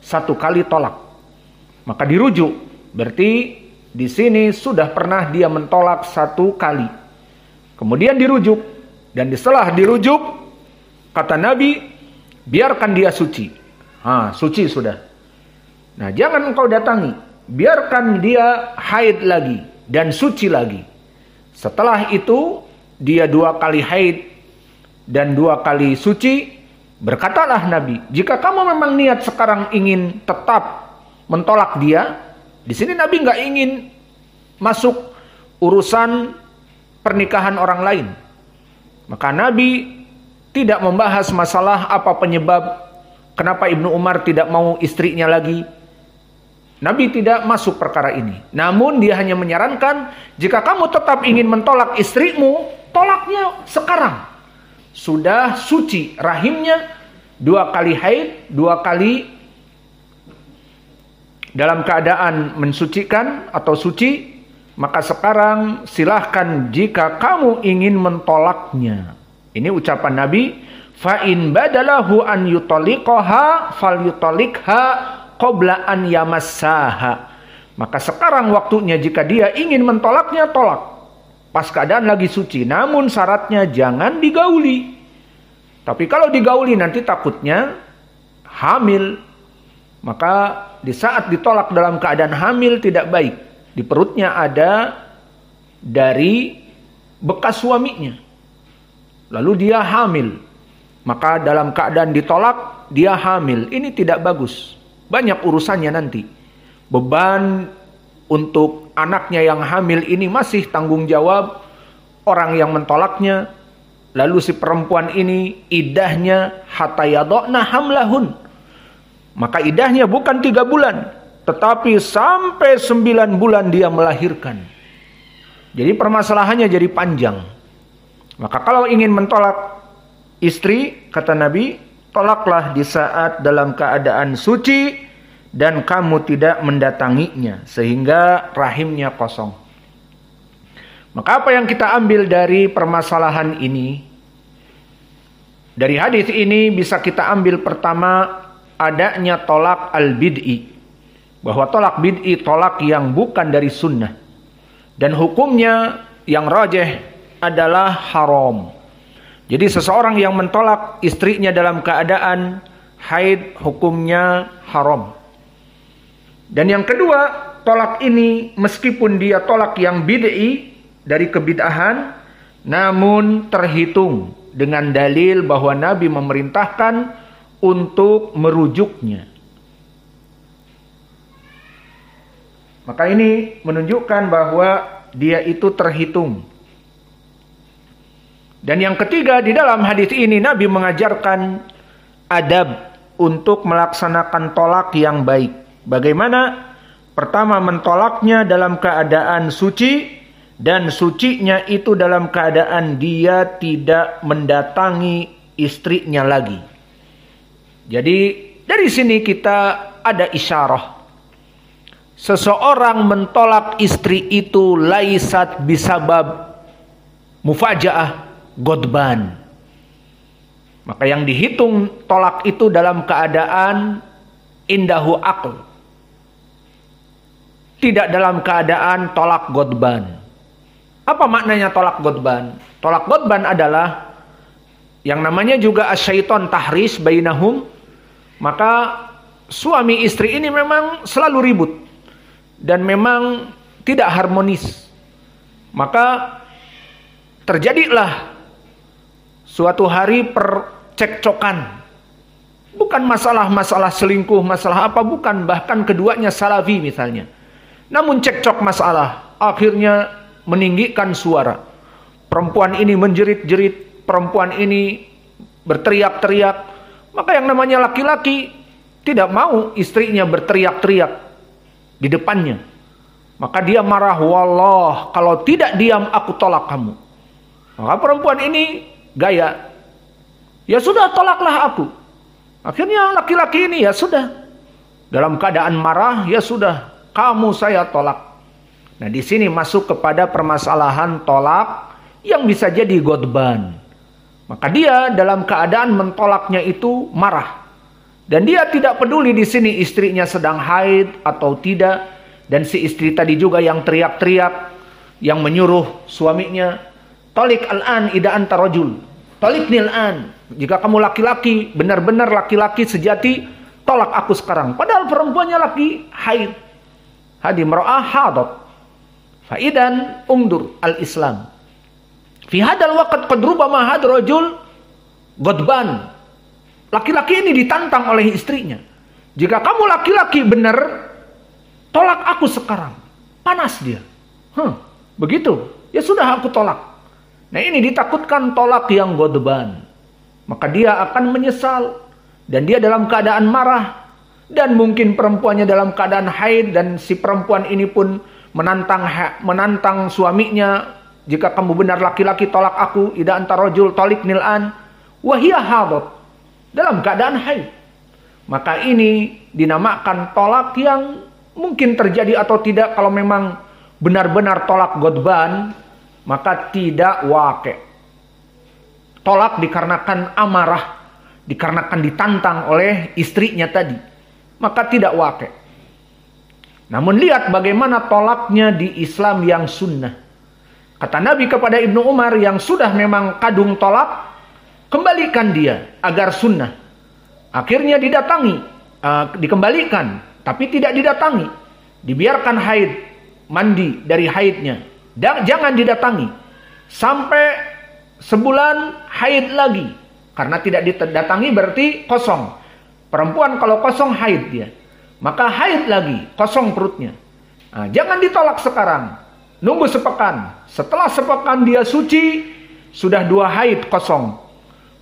satu kali tolak. Maka dirujuk, berarti di sini sudah pernah dia mentolak satu kali. Kemudian dirujuk, dan setelah dirujuk kata Nabi, biarkan dia suci. Suci sudah. Nah, jangan engkau datangi, biarkan dia haid lagi dan suci lagi. Setelah itu dia 2 kali haid dan 2 kali suci. Berkatalah Nabi, jika kamu memang niat sekarang ingin tetap mentolak dia, di sini Nabi nggak ingin masuk urusan pernikahan orang lain. Maka Nabi tidak membahas masalah apa penyebab kenapa Ibnu Umar tidak mau istrinya lagi. Nabi tidak masuk perkara ini. Namun dia hanya menyarankan, jika kamu tetap ingin mentolak istrimu, tolaknya sekarang. Sudah suci rahimnya, 2 kali haid, 2 kali dalam keadaan mensucikan atau suci. Maka sekarang silahkan jika kamu ingin mentolaknya. Ini ucapan Nabi, fa in badalahu an yutaliqaha falyutalikha qabla an yamassaha. Maka sekarang waktunya jika dia ingin mentolaknya, tolak pas keadaan lagi suci. Namun syaratnya jangan digauli. Tapi kalau digauli nanti takutnya hamil. Maka di saat ditolak dalam keadaan hamil tidak baik. Di perutnya ada dari bekas suaminya. Lalu dia hamil. Maka dalam keadaan ditolak, dia hamil. Ini tidak bagus. Banyak urusannya nanti. Beban untuk anaknya yang hamil ini masih tanggung jawab orang yang mentolaknya. Lalu si perempuan ini idahnya hatta yadokna hamlahun. Maka idahnya bukan 3 bulan. Tetapi sampai 9 bulan dia melahirkan. Jadi permasalahannya jadi panjang. Maka kalau ingin mentolak istri, kata Nabi, tolaklah di saat dalam keadaan suci dan kamu tidak mendatanginya sehingga rahimnya kosong. Maka apa yang kita ambil dari permasalahan ini? Dari hadis ini bisa kita ambil pertama adanya tolak al-bid'i. Bahwa tolak bid'i tolak yang bukan dari sunnah. Dan hukumnya yang rajih adalah haram. Jadi seseorang yang mentolak istrinya dalam keadaan haid hukumnya haram. Dan yang kedua, tolak ini meskipun dia tolak yang bid'i, dari kebid'ahan, namun terhitung dengan dalil bahwa Nabi memerintahkan untuk merujuknya. Maka ini menunjukkan bahwa dia itu terhitung. Dan yang ketiga, di dalam hadis ini Nabi mengajarkan adab untuk melaksanakan tolak yang baik. Bagaimana? Pertama, mentolaknya dalam keadaan suci, dan sucinya itu dalam keadaan dia tidak mendatangi istrinya lagi. Jadi dari sini kita ada isyarah. Seseorang mentolak istri itu laisat bisabab mufajaah godban. Maka yang dihitung tolak itu dalam keadaan indahu aql, tidak dalam keadaan tolak godban. Apa maknanya tolak godban? Tolak godban adalah yang namanya juga asyaiton tahris bainahum. Maka suami istri ini memang selalu ribut dan memang tidak harmonis. Maka terjadilah suatu hari percekcokan. Bukan masalah selingkuh, masalah apa, bukan. Bahkan keduanya salafi misalnya. Namun cekcok masalah, akhirnya meninggikan suara. Perempuan ini menjerit-jerit, perempuan ini berteriak-teriak. Maka yang namanya laki-laki tidak mau istrinya berteriak-teriak di depannya. Maka dia marah, wallah, kalau tidak diam aku tolak kamu. Maka perempuan ini gaya, ya sudah tolaklah aku. Akhirnya laki-laki ini ya sudah, dalam keadaan marah, ya sudah, kamu saya tolak. Nah di sini masuk kepada permasalahan tolak yang bisa jadi godban. Maka dia dalam keadaan mentolaknya itu marah. Dan dia tidak peduli di sini istrinya sedang haid atau tidak. Dan si istri tadi juga yang teriak-teriak, yang menyuruh suaminya, tolik al-an ida anta rajul. Tolik nil'an. Jika kamu laki-laki, benar-benar laki-laki sejati, tolak aku sekarang. Padahal perempuannya laki haid. Hadi mar'ah hadat. Faidan umdur al-Islam. Fi hadal waqt qad rubama had rajul godban. Laki-laki ini ditantang oleh istrinya. Jika kamu laki-laki benar, tolak aku sekarang. Panas dia. Begitu. Ya sudah aku tolak. Nah ini ditakutkan tolak yang godban. Maka dia akan menyesal. Dan dia dalam keadaan marah. Dan mungkin perempuannya dalam keadaan haid. Dan si perempuan ini pun menantang suaminya. Jika kamu benar laki-laki tolak aku. Ida anta rajul tolik nil'an. Wahiyah hadat. Dalam keadaan haid. Maka ini dinamakan tolak yang mungkin terjadi atau tidak. Kalau memang benar-benar tolak godban, maka tidak waqi'. Tolak dikarenakan amarah, dikarenakan ditantang oleh istrinya tadi, maka tidak waqi'. Namun lihat bagaimana tolaknya di Islam yang sunnah. Kata Nabi kepada Ibnu Umar yang sudah memang kadung tolak, kembalikan dia agar sunnah. Akhirnya didatangi, dikembalikan, tapi tidak didatangi. Dibiarkan haid, mandi dari haidnya. Jangan didatangi. Sampai sebulan haid lagi. Karena tidak didatangi berarti kosong. Perempuan kalau kosong haid dia. Maka haid lagi, kosong perutnya. Nah, jangan ditolak sekarang. Nunggu sepekan. Setelah sepekan dia suci, sudah 2 haid kosong.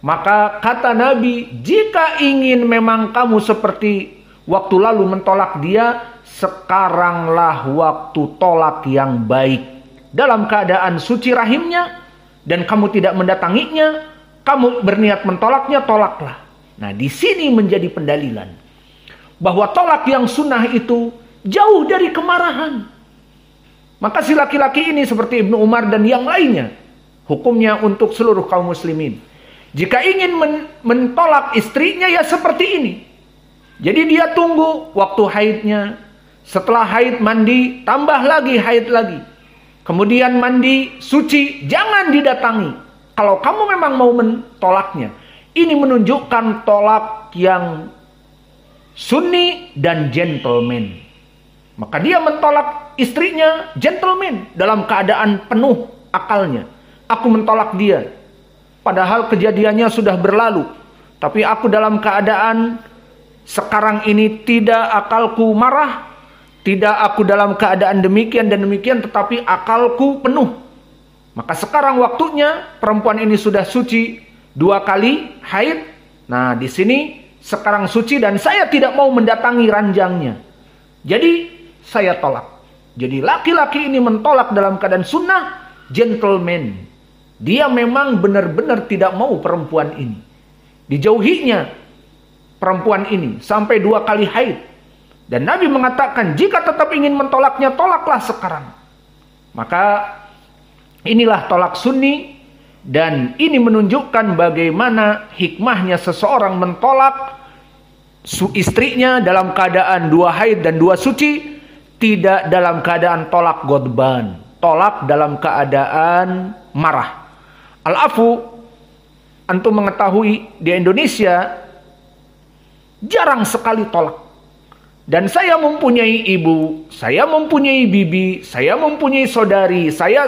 Maka kata Nabi, jika ingin memang kamu seperti waktu lalu mentolak dia, sekaranglah waktu tolak yang baik. Dalam keadaan suci rahimnya, dan kamu tidak mendatanginya, kamu berniat mentolaknya, tolaklah. Nah di sini menjadi pendalilan. Bahwa tolak yang sunnah itu jauh dari kemarahan. Maka si laki-laki ini seperti Ibnu Umar dan yang lainnya. Hukumnya untuk seluruh kaum muslimin. Jika ingin mentolak istrinya ya seperti ini. Jadi dia tunggu waktu haidnya. Setelah haid mandi, tambah lagi haid lagi. Kemudian mandi, suci, jangan didatangi. Kalau kamu memang mau mentolaknya. Ini menunjukkan tolak yang sunni dan gentleman. Maka dia mentolak istrinya gentleman. Dalam keadaan penuh akalnya. Aku mentolak dia. Padahal kejadiannya sudah berlalu. Tapi aku dalam keadaan sekarang ini tidak akalku marah. Tidak aku dalam keadaan demikian dan demikian, tetapi akalku penuh. Maka sekarang waktunya perempuan ini sudah suci 2 kali haid. Nah, di sini sekarang suci dan saya tidak mau mendatangi ranjangnya. Jadi saya tolak. Jadi laki-laki ini mentolak dalam keadaan sunnah, gentleman. Dia memang benar-benar tidak mau perempuan ini. Dijauhinya perempuan ini sampai 2 kali haid. Dan Nabi mengatakan, jika tetap ingin mentolaknya, tolaklah sekarang. Maka inilah tolak sunni. Dan ini menunjukkan bagaimana hikmahnya seseorang mentolak istrinya dalam keadaan 2 haid dan 2 suci. Tidak dalam keadaan tolak godban. Tolak dalam keadaan marah. Al-afu, antum mengetahui di Indonesia jarang sekali tolak. Dan saya mempunyai ibu, saya mempunyai bibi, saya mempunyai saudari, saya.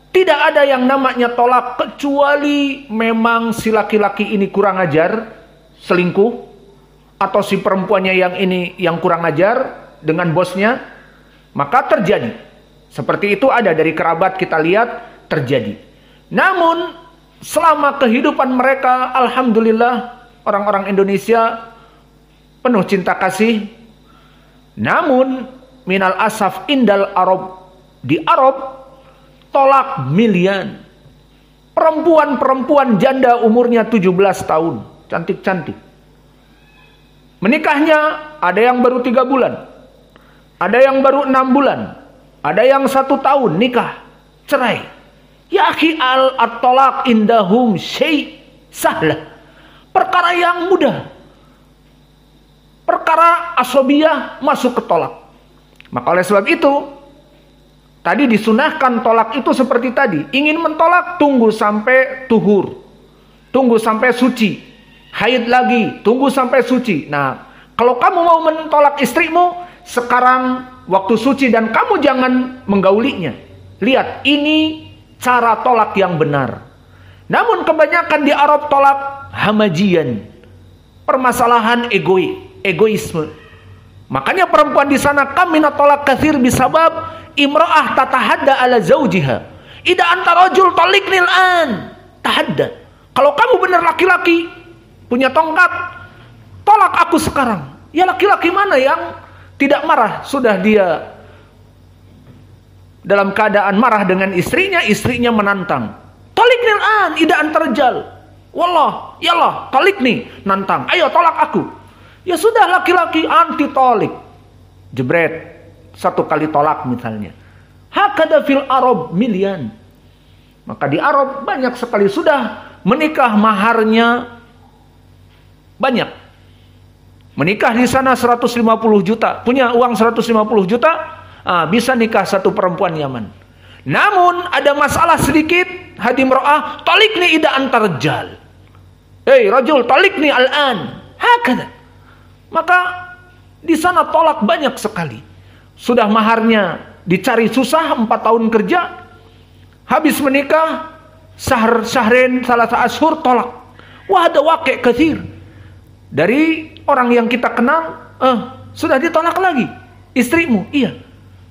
Tidak ada yang namanya tolak kecuali memang si laki-laki ini kurang ajar, selingkuh, atau si perempuannya yang ini yang kurang ajar dengan bosnya, maka terjadi. Seperti itu ada dari kerabat kita lihat terjadi. Namun selama kehidupan mereka, alhamdulillah orang-orang Indonesia penuh cinta kasih. Namun minal asaf indal Arab, di Arab tolak milian. Perempuan-perempuan janda umurnya 17 tahun, cantik-cantik. Menikahnya ada yang baru 3 bulan, ada yang baru 6 bulan, ada yang 1 tahun nikah, cerai. Ya akhi, at-talaq indahum syai' sahlah. Perkara yang mudah. Perkara asobiyah masuk ke tolak. Maka oleh sebab itu, tadi disunahkan tolak itu seperti tadi. Ingin mentolak, tunggu sampai tuhur. Tunggu sampai suci. Haid lagi, tunggu sampai suci. Nah, kalau kamu mau mentolak istrimu, sekarang waktu suci dan kamu jangan menggaulinya. Lihat, ini cara tolak yang benar. Namun kebanyakan di Arab tolak hamajian. Permasalahan egoisme. Makanya perempuan di sana kamina tolak kathir bisabab imra'ah tatahadda ala zawjiha. Ida anta rajul taliknil an. Tahadda. Kalau kamu benar laki-laki, punya tongkat, tolak aku sekarang. Ya laki-laki mana yang tidak marah? Sudah dia dalam keadaan marah dengan istrinya, istrinya menantang. Taliknil an, ida antarjal. Wallah, yalah, talikni, nantang. Ayo tolak aku. Ya sudah laki-laki anti tolik. Jebret, 1 kali tolak misalnya. Hakada fil Arab milian. Maka di Arab banyak sekali sudah menikah maharnya banyak. Menikah di sana 150 juta. Punya uang 150 juta. Bisa nikah 1 perempuan Yaman. Namun ada masalah sedikit, hadim ro'ah, talikni ida antarjal. Hei rajul, talikni al-an. Hakada. Maka di sana tolak banyak sekali. Sudah maharnya dicari susah, 4 tahun kerja. Habis menikah, syahrin salasa ashur tolak. Wah, ada wakil kathir. Dari orang yang kita kenal, sudah ditolak lagi. Istrimu, iya.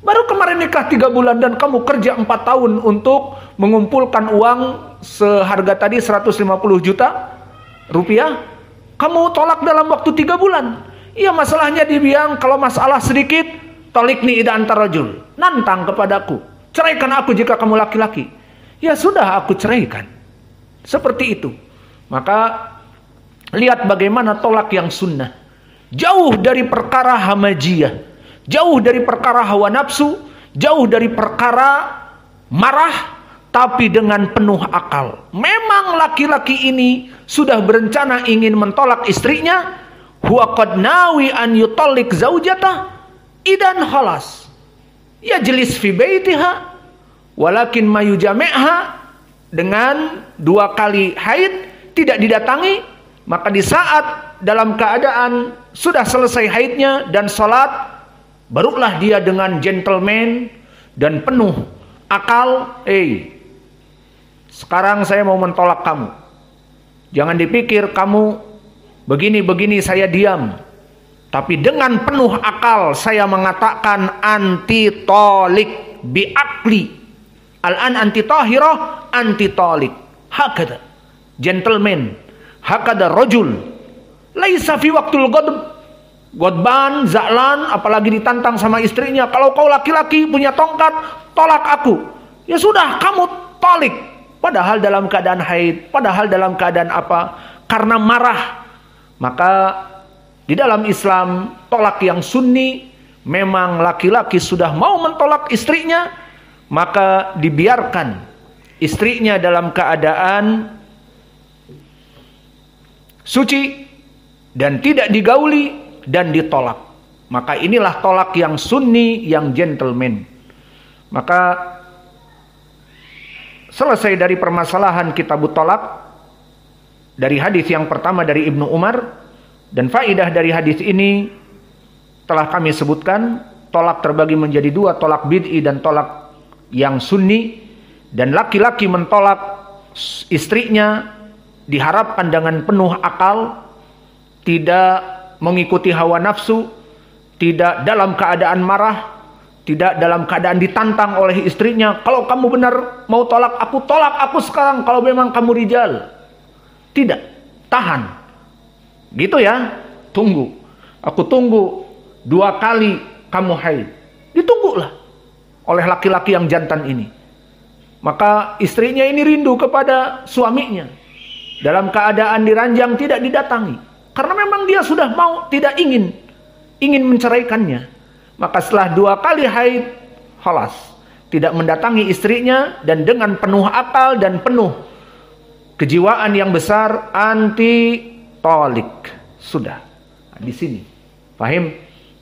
Baru kemarin nikah 3 bulan dan kamu kerja 4 tahun untuk mengumpulkan uang seharga tadi 150 juta rupiah. Kamu tolak dalam waktu 3 bulan. Iya, masalahnya dibilang kalau masalah sedikit, talikni ida antar rajul. Nantang kepadaku. Ceraikan aku jika kamu laki-laki. Ya sudah, aku ceraikan. Seperti itu. Maka lihat bagaimana tolak yang sunnah. Jauh dari perkara hamajiyah. Jauh dari perkara hawa nafsu, jauh dari perkara marah, tapi dengan penuh akal. Memang laki-laki ini sudah berencana ingin mentolak istrinya, huwa qad nawi an yutallik zaujatah idan khalas. Yajlis fi baitiha walakin mayujami'ha, dengan 2 kali haid tidak didatangi, maka di saat dalam keadaan sudah selesai haidnya dan salat, barulah dia dengan gentleman dan penuh akal, sekarang saya mau mentolak kamu. Jangan dipikir kamu begini-begini saya diam. Tapi dengan penuh akal saya mengatakan anti tolik biakli. Al-an anti tahirah, anti tolik. Hakada. Gentleman. Hakada rojul. Laisa fi waktul godban, za'lan, apalagi ditantang sama istrinya. Kalau kau laki-laki punya tongkat, tolak aku. Ya sudah, kamu tolik. Padahal dalam keadaan haid, padahal dalam keadaan apa? Karena marah. Maka di dalam Islam, tolak yang sunni, memang laki-laki sudah mau mentolak istrinya, maka dibiarkan istrinya dalam keadaan suci dan tidak digauli dan ditolak. Maka inilah tolak yang sunni, yang gentleman. Maka selesai dari permasalahan kitab tolak dari hadis yang pertama dari Ibnu Umar, dan faidah dari hadis ini telah kami sebutkan. Tolak terbagi menjadi dua, tolak bid'i dan tolak yang sunni. Dan laki-laki mentolak istrinya diharapkan dengan penuh akal, tidak mengikuti hawa nafsu, tidak dalam keadaan marah, tidak dalam keadaan ditantang oleh istrinya. Kalau kamu benar mau tolak aku sekarang kalau memang kamu rijal. Tidak, tahan. Gitu ya, tunggu. Aku tunggu 2 kali kamu haid. Ditunggulah oleh laki-laki yang jantan ini. Maka istrinya ini rindu kepada suaminya. Dalam keadaan diranjang tidak didatangi. Karena memang dia sudah mau, tidak ingin menceraikannya. Maka setelah 2 kali haid, khalas. Tidak mendatangi istrinya dan dengan penuh akal dan penuh kejiwaan yang besar anti tolik. Sudah. Nah, di sini. Paham?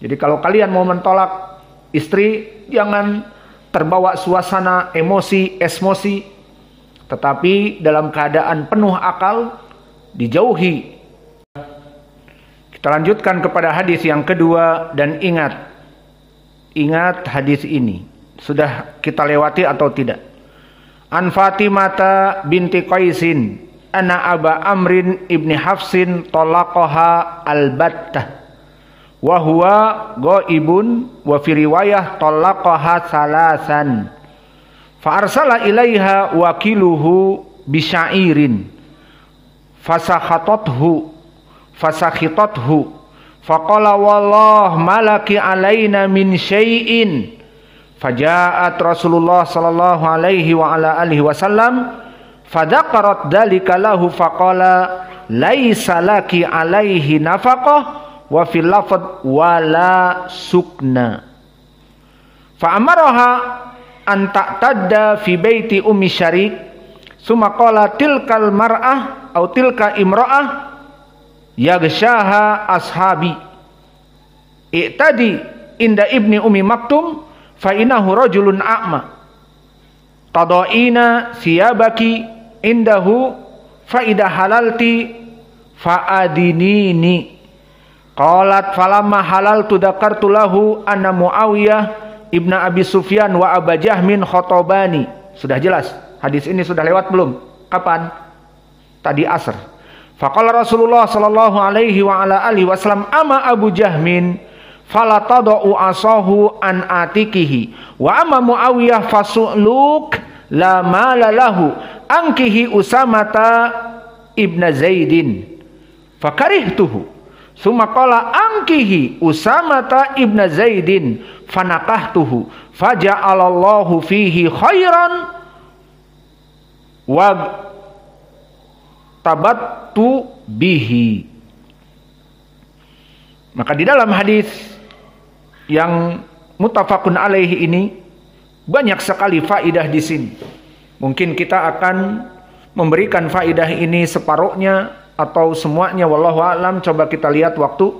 Jadi kalau kalian mau mentolak istri, jangan terbawa suasana emosi, tetapi dalam keadaan penuh akal, dijauhi. Kita lanjutkan kepada hadis yang kedua, dan ingat hadis ini. Sudah kita lewati atau tidak? An Fatimata binti Qaisin anna Aba Amrin ibni Hafsin talaqaha albattah wa huwa ghaibun wa fi riwayah talaqaha salasan fa arsala ilaiha wakiluhu bisyairin fasakhatathu faqala wallah malaki alaina min syai'in. Faja'at Rasulullah sallallahu alaihi wa ala alihi wasallam fadzakarat dzalika lahu faqala laisa laki alaihi nafaqah wa fil lafdh wala sukna. Fa amaraha an ta'tadda fi baiti ummi syarik summa qala tilkal mar'ah atau tilka imra'ah yaghshaha ashabi i'tadi inda ibni ummi maktum fa innahu rajulun a'ma tadaina siyabaki indahu fa idha halalti fa adinini qalat falamma halaltu dakartu lahu anna Muawiyah ibna Abi Sufyan wa Aba Jahmin khotobani. Sudah jelas, hadis ini sudah lewat belum? Kapan? Tadi asar. Faqala Rasulullah sallallahu alaihi wa ala alihi wasallam ama Abu Jahmin fala tadau asahu an atikihi wa amma Muawiyah fasuluk la mala lahu ankihi Usamata ibna Zaidin fakarihtuhu summa qala ankihi Usamata ibna Zaidin fanakahtuhu faja'alallahu fihi khairan wa tabattu bihi. Maka di dalam hadis yang muttafaqun alaihi ini banyak sekali faidah di sini. Mungkin kita akan memberikan faidah ini separuhnya atau semuanya, wallahu a'lam. Coba kita lihat waktu.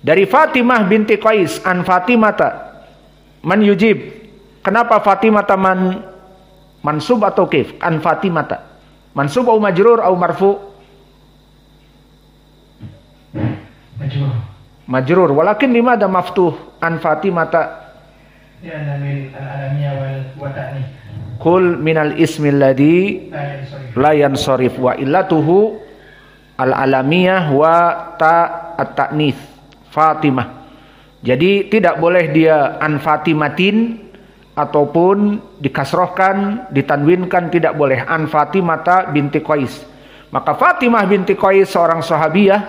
Dari Fatimah binti Qais an Fatimata man yujib. Kenapa Fatimata mansub atau kif? An Fatimata mansub atau majrur atau marfu? Majrur. Walakin limada maftuh an Fatimata لأن من العالمية والتأنيث. Kul minal ismil ladzi la yansarif wa illatuhu al-alamiyah wa at-ta'nits Fatimah. Jadi tidak boleh dia an Fatimatin ataupun dikasrohkan, ditanwinkan, tidak boleh an Fatimata binti Qais. Maka Fatimah binti Qais seorang sahabiyah,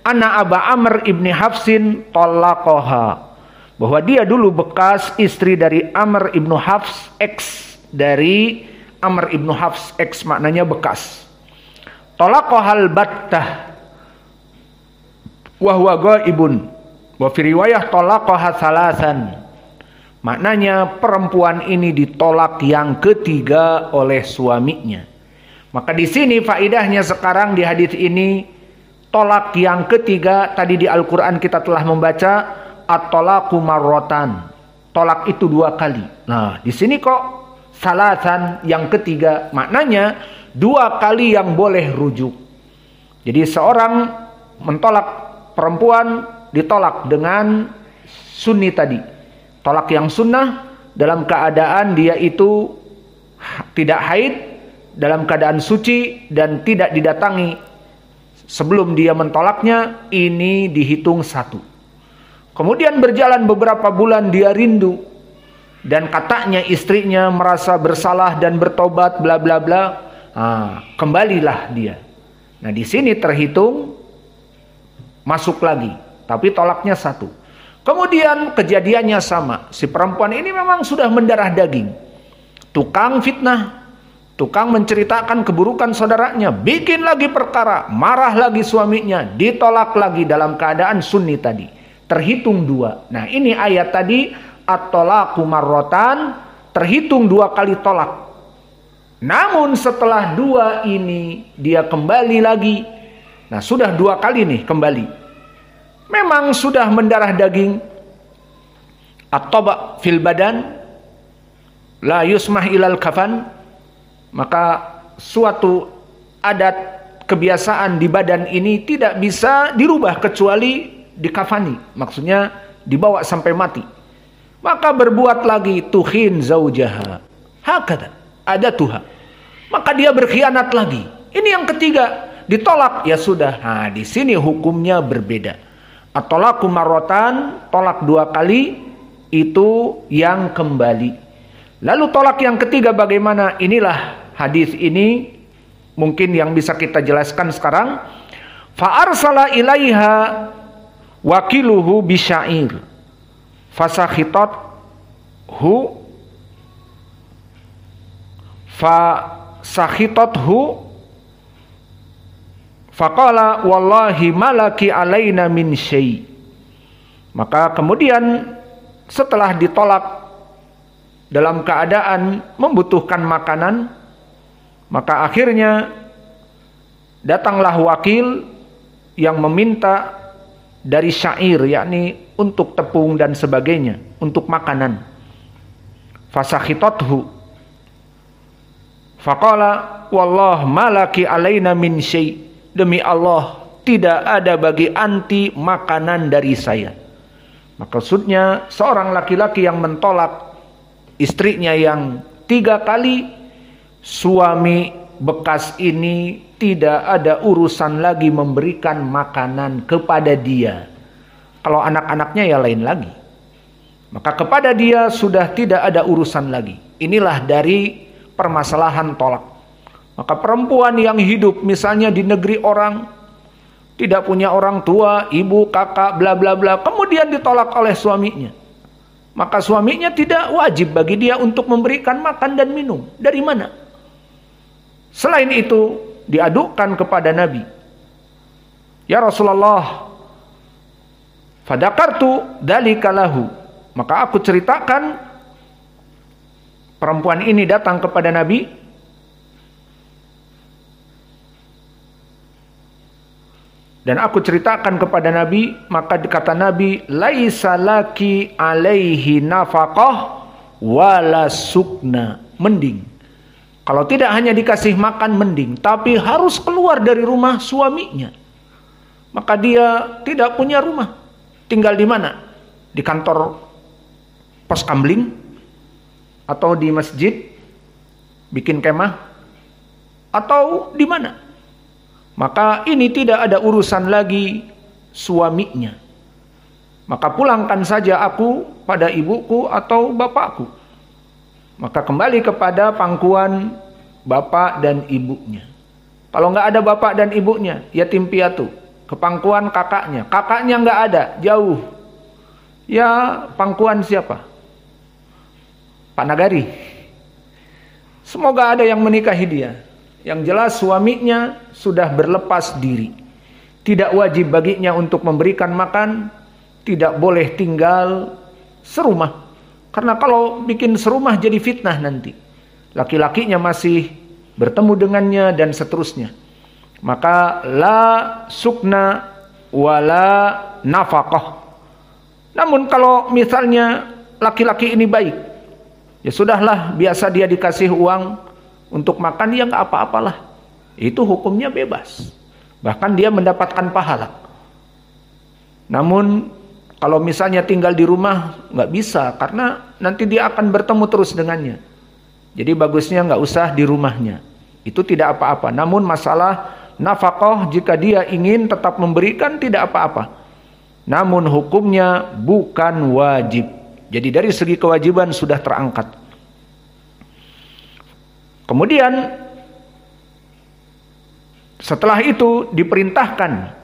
anna Aba Amr ibni Hafsin talaqaha, bahwa dia dulu bekas istri dari Amr ibnu Hafs, ex dari Amr ibnu Hafs, ex maknanya bekas. Talaqahal battah wa huwa ghaibun wa fi riwayah talaqaha salasan. Maknanya perempuan ini ditolak yang ketiga oleh suaminya. Maka di sini faidahnya sekarang di hadis ini, tolak yang ketiga tadi di Al-Qur'an kita telah membaca at-talaqu marratan. Tolak itu 2 kali. Nah, di sini kok salasan yang ketiga, maknanya 2 kali yang boleh rujuk. Jadi seorang mentolak perempuan ditolak dengan sunni tadi. Tolak yang sunnah dalam keadaan dia itu tidak haid, dalam keadaan suci dan tidak didatangi sebelum dia mentolaknya, ini dihitung 1. Kemudian berjalan beberapa bulan dia rindu dan katanya istrinya merasa bersalah dan bertobat bla bla bla. Kembalilah dia. Nah, di sini terhitung masuk lagi, tapi tolaknya 1. Kemudian kejadiannya sama. Si perempuan ini memang sudah mendarah daging. Tukang fitnah, tukang menceritakan keburukan saudaranya, bikin lagi perkara, marah lagi suaminya, ditolak lagi dalam keadaan sunni tadi. Terhitung 2. Nah, ini ayat tadi at-talaqu marratan, terhitung 2 kali tolak. Namun setelah 2 ini dia kembali lagi. Nah, sudah 2 kali nih kembali. Memang sudah mendarah daging. At-taba fil badan la yusmah ilal kafan. Maka suatu adat kebiasaan di badan ini tidak bisa dirubah kecuali dikafani. Maksudnya dibawa sampai mati. Maka berbuat lagi tuhin zaujaha. Hakata ada Tuhan. Maka dia berkhianat lagi. Ini yang ketiga, ditolak, ya sudah. Nah, di sini hukumnya berbeda. At-talaqu marratan, tolak 2 kali, itu yang kembali. Lalu tolak yang ketiga bagaimana? Inilah hadis ini mungkin yang bisa kita jelaskan sekarang. Fa arsala ilaiha wakiluhu bisya'ir fasakhitathu faqala wallahi malaki alaina min syai. Maka kemudian setelah ditolak dalam keadaan membutuhkan makanan, maka akhirnya datanglah wakil yang meminta dari syair, yakni untuk tepung dan sebagainya, untuk makanan. Fasakhitathu faqala wallah malaki alaina min syai. Demi Allah, tidak ada bagi anti makanan dari saya. Maksudnya seorang laki-laki yang mentolak istrinya yang 3 kali, suami bekas ini tidak ada urusan lagi memberikan makanan kepada dia. Kalau anak-anaknya ya lain lagi. Maka kepada dia sudah tidak ada urusan lagi. Inilah dari permasalahan tolak. Maka perempuan yang hidup misalnya di negeri orang, tidak punya orang tua, ibu, kakak, bla bla bla, kemudian ditolak oleh suaminya. Maka suaminya tidak wajib bagi dia untuk memberikan makan dan minum. Dari mana? Selain itu, diadukan kepada Nabi. Ya Rasulullah, fadakartu dalika lahu. Maka aku ceritakan, perempuan ini datang kepada Nabi. Dan aku ceritakan kepada Nabi, maka kata Nabi, laisa laki alaihi nafaqah wala sukna. Mending. Kalau tidak hanya dikasih makan mending, tapi harus keluar dari rumah suaminya. Maka dia tidak punya rumah. Tinggal di mana? Di kantor pos kamling atau di masjid bikin kemah atau di mana. Maka ini tidak ada urusan lagi suaminya. Maka pulangkan saja aku pada ibuku atau bapakku. Maka kembali kepada pangkuan bapak dan ibunya. Kalau nggak ada bapak dan ibunya, yatim piatu, ke pangkuan kakaknya. Kakaknya nggak ada, jauh. Ya pangkuan siapa? Pak Nagari. Semoga ada yang menikahi dia. Yang jelas suaminya sudah berlepas diri. Tidak wajib baginya untuk memberikan makan. Tidak boleh tinggal serumah. Karena kalau bikin serumah jadi fitnah nanti. Laki-lakinya masih bertemu dengannya dan seterusnya. Maka la sukna wala nafaqah. Namun kalau misalnya laki-laki ini baik, ya sudahlah, biasa dia dikasih uang untuk makan, ya nggak apa-apalah. Itu hukumnya bebas. Bahkan dia mendapatkan pahala. Namun kalau misalnya tinggal di rumah nggak bisa, karena nanti dia akan bertemu terus dengannya. Jadi bagusnya nggak usah di rumahnya. Itu tidak apa-apa. Namun masalah nafkah, jika dia ingin tetap memberikan, tidak apa-apa. Namun hukumnya bukan wajib. Jadi dari segi kewajiban sudah terangkat. Kemudian setelah itu diperintahkan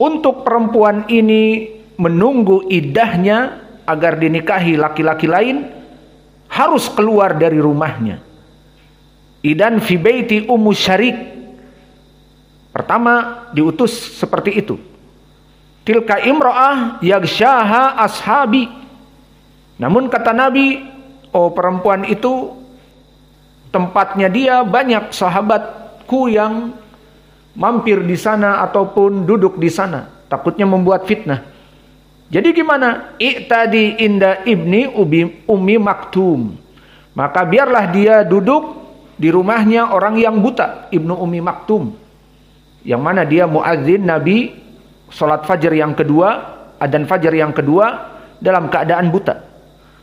untuk perempuan ini menunggu iddahnya agar dinikahi laki-laki lain, harus keluar dari rumahnya. Idan fi baiti Ummu Syarik. Pertama diutus seperti itu. Tilka imra'ah yagshaha ashabi. Namun kata Nabi, oh perempuan itu tempatnya dia banyak sahabatku yang mampir di sana ataupun duduk di sana. Takutnya membuat fitnah. Jadi gimana? I'tadi inda ibni Ummi Maktum. Maka biarlah dia duduk di rumahnya orang yang buta, Ibnu Ummi Maktum. Yang mana dia muadzin Nabi salat fajar yang kedua, adzan fajar yang kedua dalam keadaan buta.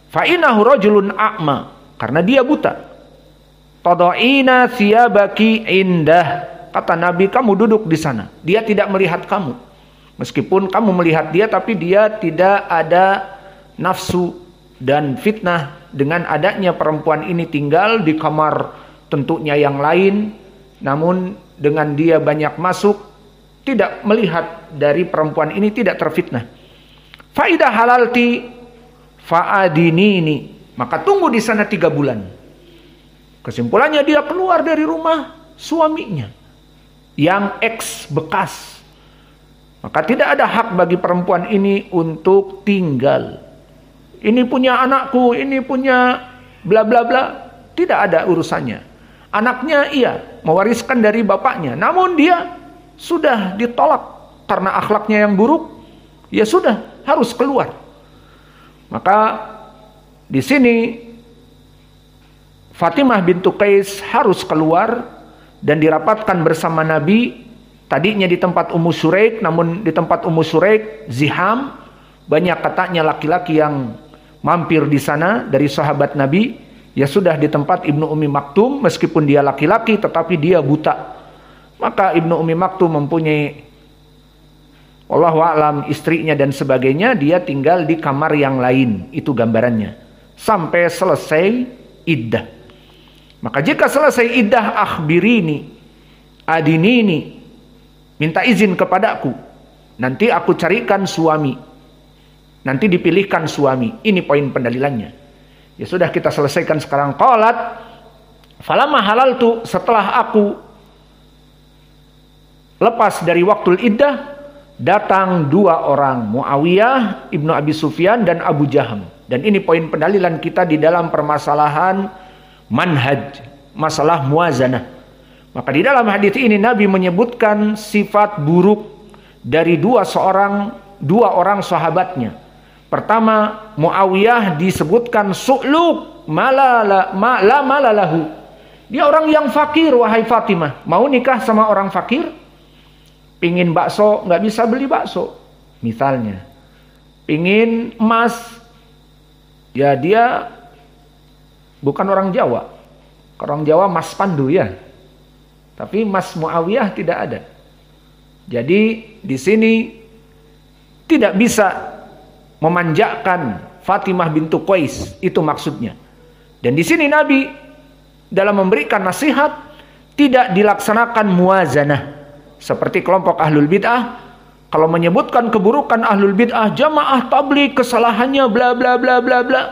Fa innahu rajulun a'ma, karena dia buta. Tad'ina thiyabaki indah. Kata Nabi, kamu duduk di sana. Dia tidak melihat kamu. Meskipun kamu melihat dia, tapi dia tidak ada nafsu dan fitnah dengan adanya perempuan ini tinggal di kamar tentunya yang lain. Namun dengan dia banyak masuk, tidak melihat dari perempuan ini, tidak terfitnah. Faidah halalti fa'adinini. Maka tunggu di sana 3 bulan. Kesimpulannya dia keluar dari rumah suaminya yang ex bekas. Maka tidak ada hak bagi perempuan ini untuk tinggal. Ini punya anakku, ini punya bla bla bla. Tidak ada urusannya. Anaknya iya, mewariskan dari bapaknya. Namun dia sudah ditolak karena akhlaknya yang buruk. Ya sudah, harus keluar. Maka di sini Fatimah bintu Qais harus keluar dan dirapatkan bersama Nabi. Tadinya di tempat Ummu Suraik, namun di tempat Ummu Suraik ziham, banyak katanya laki-laki yang mampir di sana dari sahabat Nabi. Ya sudah di tempat Ibnu Ummi Maktum, meskipun dia laki-laki tetapi dia buta. Maka Ibnu Ummi Maktum mempunyai wallahu a'lam istrinya dan sebagainya, dia tinggal di kamar yang lain. Itu gambarannya. Sampai selesai iddah. Maka jika selesai iddah, akhbirini, adinini, minta izin kepadaku. Nanti aku carikan suami. Nanti dipilihkan suami. Ini poin pendalilannya. Ya sudah, kita selesaikan sekarang. Qalat falamma halaltu, setelah aku lepas dari waktu iddah, datang 2 orang, Muawiyah ibnu Abi Sufyan dan Abu Jaham. Dan ini poin pendalilan kita di dalam permasalahan manhaj, masalah muazanah. Maka di dalam hadis ini Nabi menyebutkan sifat buruk dari 2 orang sahabatnya. Pertama, Muawiyah disebutkan su'luk malalahu. Dia orang yang fakir, wahai Fatimah. Mau nikah sama orang fakir? Pingin bakso, nggak bisa beli bakso. Misalnya. Pingin emas, ya dia bukan orang Jawa. Orang Jawa Mas Pandu ya. Tapi Mas Muawiyah tidak ada. Jadi di sini tidak bisa memanjakan Fatimah bintu Qais, itu maksudnya. Dan di sini Nabi dalam memberikan nasihat tidak dilaksanakan muwazanah seperti kelompok ahlul bid'ah. Kalau menyebutkan keburukan ahlul bid'ah, jamaah tabligh kesalahannya bla bla bla bla bla.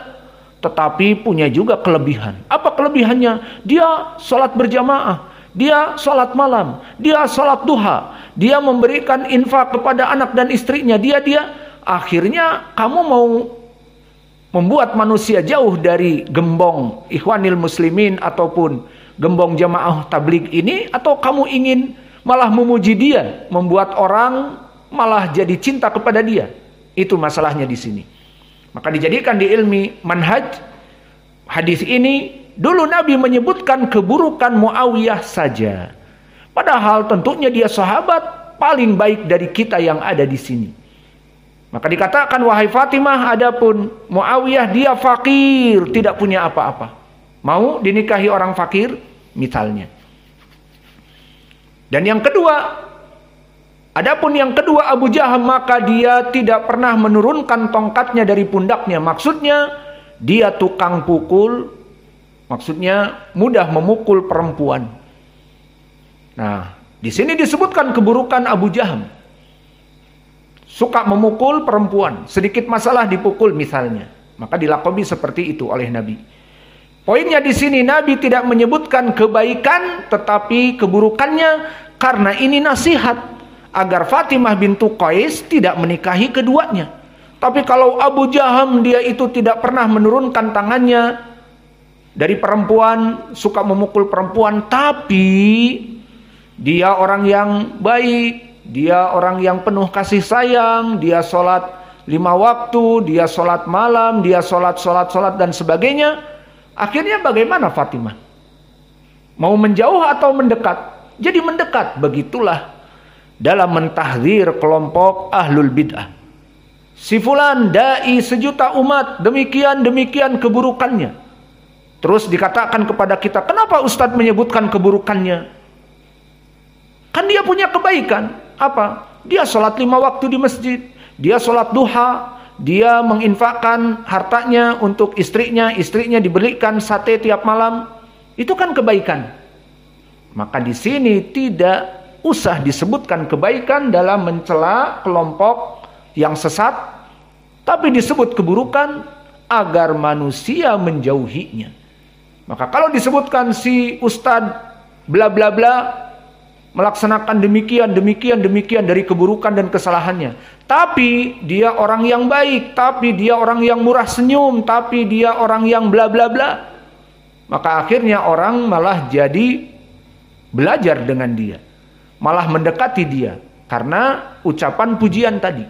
Tetapi punya juga kelebihan. Apa kelebihannya? Dia sholat berjamaah, dia sholat malam, dia sholat duha, dia memberikan infak kepada anak dan istrinya, dia. Akhirnya kamu mau membuat manusia jauh dari gembong Ikhwanil Muslimin ataupun gembong jamaah tabligh ini, atau kamu ingin malah memuji dia, membuat orang malah jadi cinta kepada dia. Itu masalahnya di sini. Maka dijadikan di ilmi manhaj hadis ini, dulu Nabi menyebutkan keburukan Muawiyah saja. Padahal tentunya dia sahabat paling baik dari kita yang ada di sini. Maka dikatakan, wahai Fatimah, adapun Muawiyah dia fakir, tidak punya apa-apa. Mau dinikahi orang fakir misalnya. Dan yang kedua, adapun yang kedua Abu Jaham, maka dia tidak pernah menurunkan tongkatnya dari pundaknya. Maksudnya dia tukang pukul, maksudnya mudah memukul perempuan. Nah, di sini disebutkan keburukan Abu Jaham. Suka memukul perempuan, sedikit masalah dipukul misalnya. Maka dilakoni seperti itu oleh Nabi. Poinnya di sini Nabi tidak menyebutkan kebaikan tetapi keburukannya, karena ini nasihat agar Fatimah bintu Qais tidak menikahi keduanya. Tapi kalau Abu Jaham dia itu tidak pernah menurunkan tangannya dari perempuan, suka memukul perempuan, tapi dia orang yang baik, dia orang yang penuh kasih sayang, dia sholat 5 waktu, dia sholat malam, dia sholat dan sebagainya. Akhirnya bagaimana Fatimah? Mau menjauh atau mendekat? Jadi mendekat. Begitulah dalam mentahdzir kelompok ahlul bid'ah. Si fulan dai sejuta umat, demikian keburukannya. Terus dikatakan kepada kita, kenapa Ustadz menyebutkan keburukannya? Kan dia punya kebaikan. Apa? Dia sholat 5 waktu di masjid, dia sholat duha, dia menginfakkan hartanya untuk istrinya diberikan sate tiap malam. Itu kan kebaikan. Maka di sini tidak usah disebutkan kebaikan dalam mencela kelompok yang sesat, tapi disebut keburukan agar manusia menjauhinya. Maka kalau disebutkan si ustadz bla bla bla melaksanakan demikian dari keburukan dan kesalahannya, tapi dia orang yang baik, tapi dia orang yang murah senyum, tapi dia orang yang bla bla bla, maka akhirnya orang malah jadi belajar dengan dia, malah mendekati dia karena ucapan pujian tadi.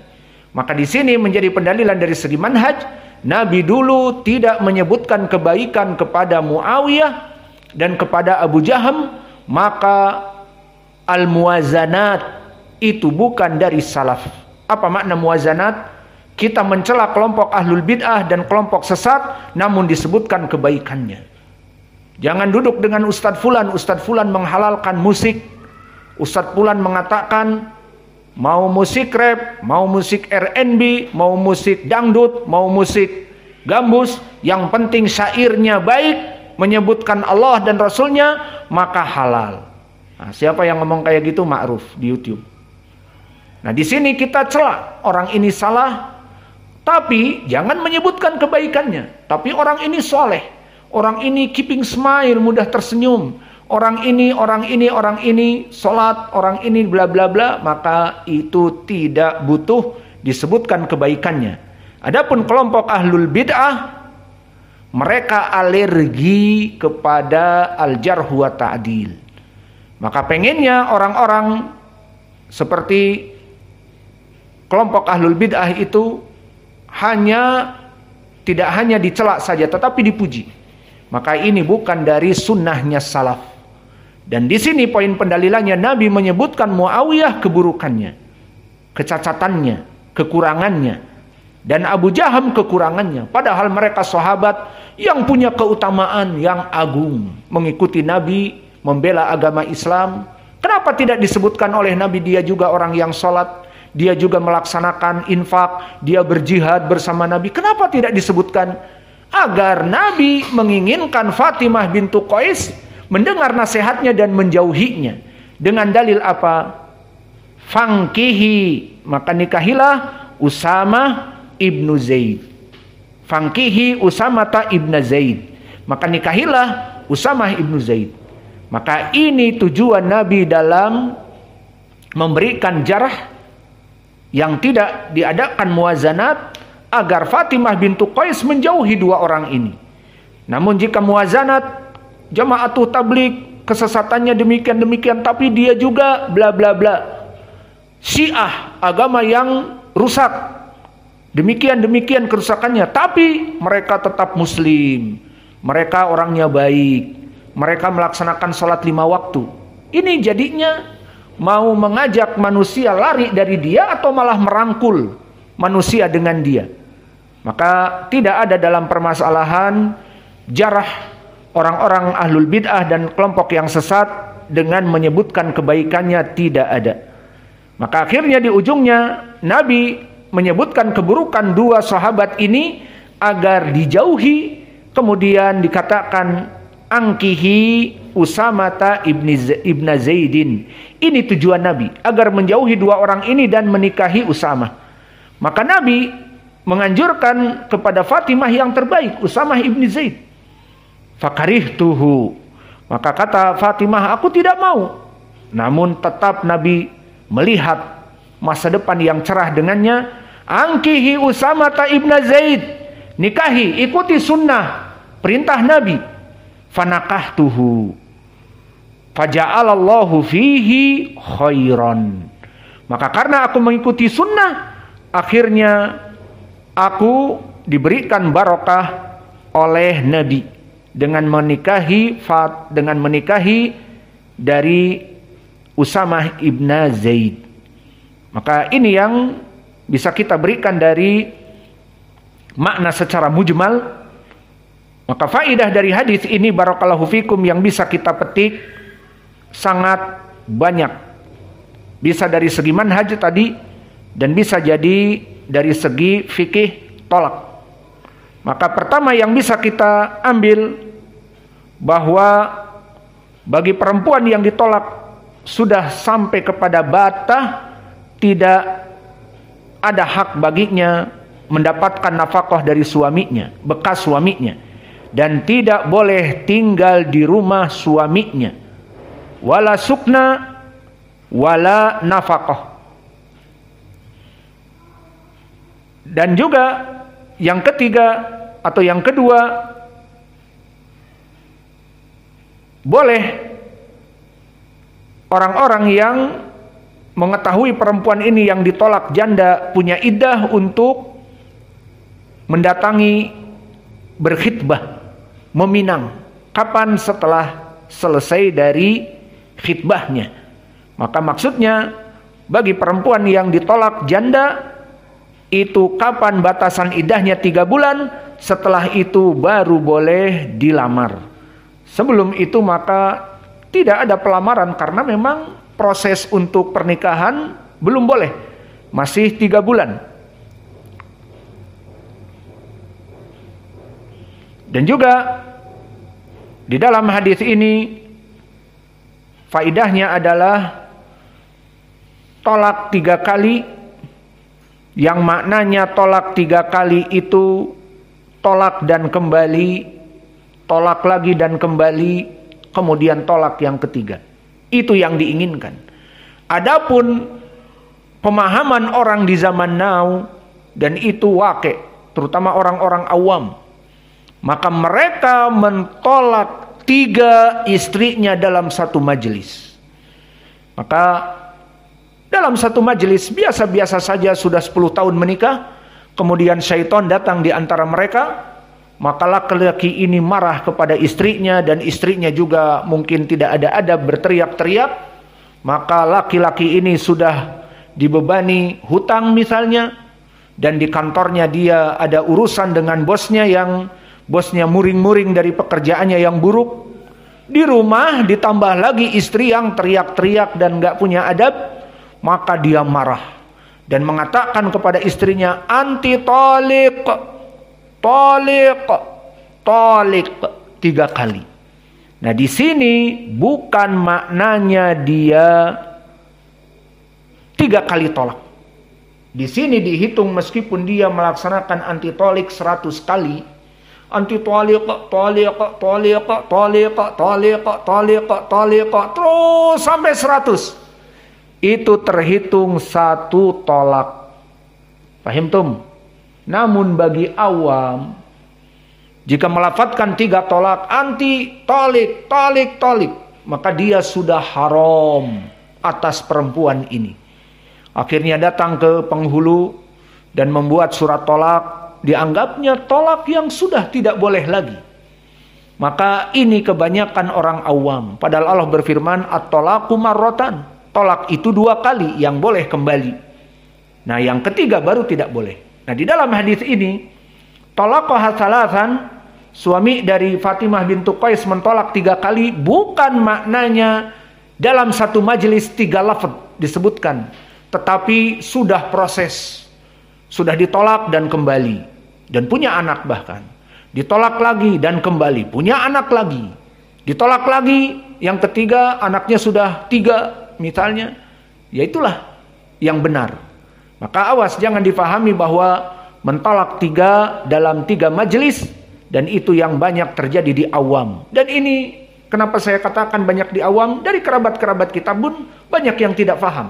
Maka di sini menjadi pendalilan dari segi manhaj, Nabi dulu tidak menyebutkan kebaikan kepada Muawiyah dan kepada Abu Jaham. Maka al-muwazanat itu bukan dari salaf. Apa makna muwazanat? Kita mencela kelompok ahlul bid'ah dan kelompok sesat, namun disebutkan kebaikannya. Jangan duduk dengan Ustadz Fulan menghalalkan musik. Ustadz Fulan mengatakan mau musik rap, mau musik R&B, mau musik dangdut, mau musik gambus, yang penting syairnya baik, menyebutkan Allah dan Rasulnya, maka halal. Nah, siapa yang ngomong kayak gitu ma'ruf di YouTube. Nah, di sini kita cela orang ini salah, tapi jangan menyebutkan kebaikannya. Tapi orang ini soleh, orang ini keeping smile, mudah tersenyum, orang ini sholat, orang ini bla bla bla, maka itu tidak butuh disebutkan kebaikannya. Adapun kelompok ahlul bid'ah, mereka alergi kepada al-jarh wa ta'dil. Maka pengennya orang-orang seperti kelompok ahlul bid'ah itu tidak hanya dicela saja, tetapi dipuji. Maka ini bukan dari sunnahnya salaf. Dan di sini poin pendalilannya, Nabi menyebutkan Muawiyah keburukannya, kecacatannya, kekurangannya. dan Abu Jaham kekurangannya. Padahal mereka sahabat yang punya keutamaan yang agung, mengikuti Nabi, membela agama Islam. Kenapa tidak disebutkan oleh Nabi dia juga orang yang sholat, dia juga melaksanakan infak, dia berjihad bersama Nabi? Kenapa tidak disebutkan? Agar Nabi menginginkan Fatimah bintu Qais mendengar nasihatnya dan menjauhinya. Dengan dalil apa? Fangkihi, maka nikahilah Usamah ibnu Zaid. Fangkihi Usamata ibnu Zaid, maka nikahilah Usamah ibnu Zaid. Maka ini tujuan Nabi dalam memberikan jarah yang tidak diadakan muwazanat, agar Fatimah bintu Qais menjauhi dua orang ini. Namun jika muwazanat, jamaatul tabligh kesesatannya demikian-demikian, tapi dia juga bla bla bla, Syiah, agama yang rusak, demikian-demikian kerusakannya, tapi mereka tetap muslim, mereka orangnya baik, mereka melaksanakan sholat 5 waktu. Ini jadinya mau mengajak manusia lari dari dia atau malah merangkul manusia dengan dia. Maka tidak ada dalam permasalahan jarah orang-orang ahlul bid'ah dan kelompok yang sesat dengan menyebutkan kebaikannya, tidak ada. Maka akhirnya di ujungnya Nabi menyebutkan keburukan dua sahabat ini agar dijauhi. Kemudian dikatakan angkihi Usamata ibna Zaidin. Ini tujuan Nabi, agar menjauhi dua orang ini dan menikahi Usamah. Maka Nabi menganjurkan kepada Fatimah yang terbaik, Usamah ibni Zaid. Fakarihtuhu, maka kata Fatimah, aku tidak mau. Namun tetap Nabi melihat masa depan yang cerah dengannya. Angkihi Usamata ibna Zaid, nikahi, ikuti sunnah, perintah Nabi. Fanakahtuhu faja'alallahu fihi khairan. Maka karena aku mengikuti sunnah, akhirnya aku diberikan barokah oleh Nabi dengan menikahi dari Usamah ibna Zaid. Maka ini yang bisa kita berikan dari makna secara mujmal. Maka faidah dari hadis ini barakallahu fikum yang bisa kita petik sangat banyak. Bisa dari segi manhaj tadi, dan bisa jadi dari segi fikih tolak. Maka pertama yang bisa kita ambil, bahwa bagi perempuan yang ditolak sudah sampai kepada batas, tidak ada hak baginya mendapatkan nafkah dari suaminya, bekas suaminya, dan tidak boleh tinggal di rumah suaminya, wala sukna wala nafkah. Dan juga yang ketiga atau yang kedua, boleh orang-orang yang mengetahui perempuan ini yang ditolak janda punya iddah untuk mendatangi berkhitbah, meminang. Kapan? Setelah selesai dari khitbahnya. Maka maksudnya bagi perempuan yang ditolak janda itu kapan batasan iddahnya 3 bulan, setelah itu baru boleh dilamar. Sebelum itu maka tidak ada pelamaran, karena memang proses untuk pernikahan belum boleh, masih 3 bulan. Dan juga di dalam hadis ini faidahnya adalah tolak 3 kali, yang maknanya tolak 3 kali itu tolak dan kembali, tolak lagi dan kembali, kemudian tolak yang ketiga. Itu yang diinginkan. Adapun pemahaman orang di zaman now, dan itu waqi', terutama orang-orang awam, maka mereka mentolak 3 istrinya dalam satu majelis. Maka dalam satu majelis biasa-biasa saja, sudah 10 tahun menikah, kemudian syaitan datang di antara mereka, maka laki-laki ini marah kepada istrinya, dan istrinya juga mungkin tidak ada adab, berteriak-teriak. Maka laki-laki ini sudah dibebani hutang misalnya, dan di kantornya dia ada urusan dengan bosnya yang bosnya muring-muring dari pekerjaannya yang buruk. Di rumah ditambah lagi istri yang teriak-teriak dan gak punya adab, maka dia marah dan mengatakan kepada istrinya, anti toliq, toliq, toliq 3 kali. Nah di sini bukan maknanya dia 3 kali tolak. Di sini dihitung meskipun dia melaksanakan anti toliq 100 kali, anti toliq, toliq, toliq, toliq, toliq, toliq, toliq, terus sampai 100. Itu terhitung 1 tolak. Paham tum? Namun bagi awam, jika melafadzkan 3 tolak, anti toliq, toliq, toliq, maka dia sudah haram atas perempuan ini. Akhirnya datang ke penghulu dan membuat surat tolak. Dianggapnya tolak yang sudah tidak boleh lagi. Maka ini kebanyakan orang awam. Padahal Allah berfirman, at-tolaqu marratan. Tolak itu 2 kali yang boleh kembali. Nah yang ketiga baru tidak boleh. Nah di dalam hadis ini, tolaqaha salasan, suami dari Fatimah bintu Qais mentolak 3 kali, bukan maknanya dalam satu majelis 3 lafaz disebutkan. Tetapi sudah proses. Sudah ditolak dan kembali. Dan punya anak bahkan. Ditolak lagi dan kembali. Punya anak lagi. Ditolak lagi. Yang ketiga anaknya sudah 3 misalnya. Ya itulah yang benar. Maka awas jangan difahami bahwa mentolak 3 dalam 3 majelis. Dan itu yang banyak terjadi di awam. Dan ini kenapa saya katakan banyak di awam. Dari kerabat-kerabat kita pun banyak yang tidak paham.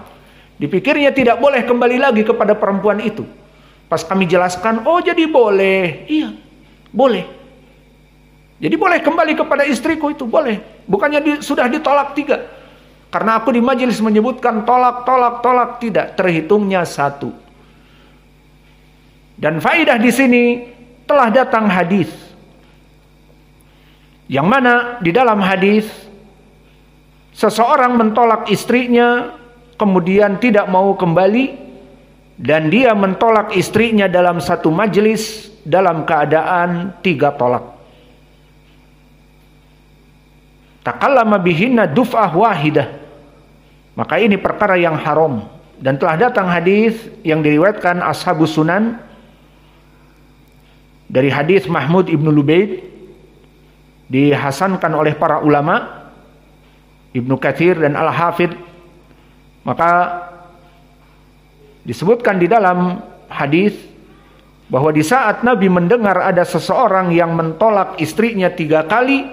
Dipikirnya tidak boleh kembali lagi kepada perempuan itu. Pas kami jelaskan, oh jadi boleh. Iya, boleh. Jadi boleh kembali kepada istriku itu, boleh. Bukannya sudah ditolak 3. Karena aku di majelis menyebutkan tolak, tolak, tolak. Tidak, terhitungnya 1. Dan faidah di sini telah datang hadis. Yang mana di dalam hadis, seseorang mentolak istrinya, kemudian tidak mau kembali, dan dia mentolak istrinya dalam satu majelis dalam keadaan 3 tolak. Takallama bihinna duf'ah wahidah. Maka ini perkara yang haram. Dan telah datang hadis yang diriwayatkan Ashabus Sunan dari hadis Mahmud ibnu Lubaid, dihasankan oleh para ulama Ibnu Katsir dan Al-Hafidh. Maka disebutkan di dalam hadis bahwa di saat Nabi mendengar ada seseorang yang mentolak istrinya 3 kali,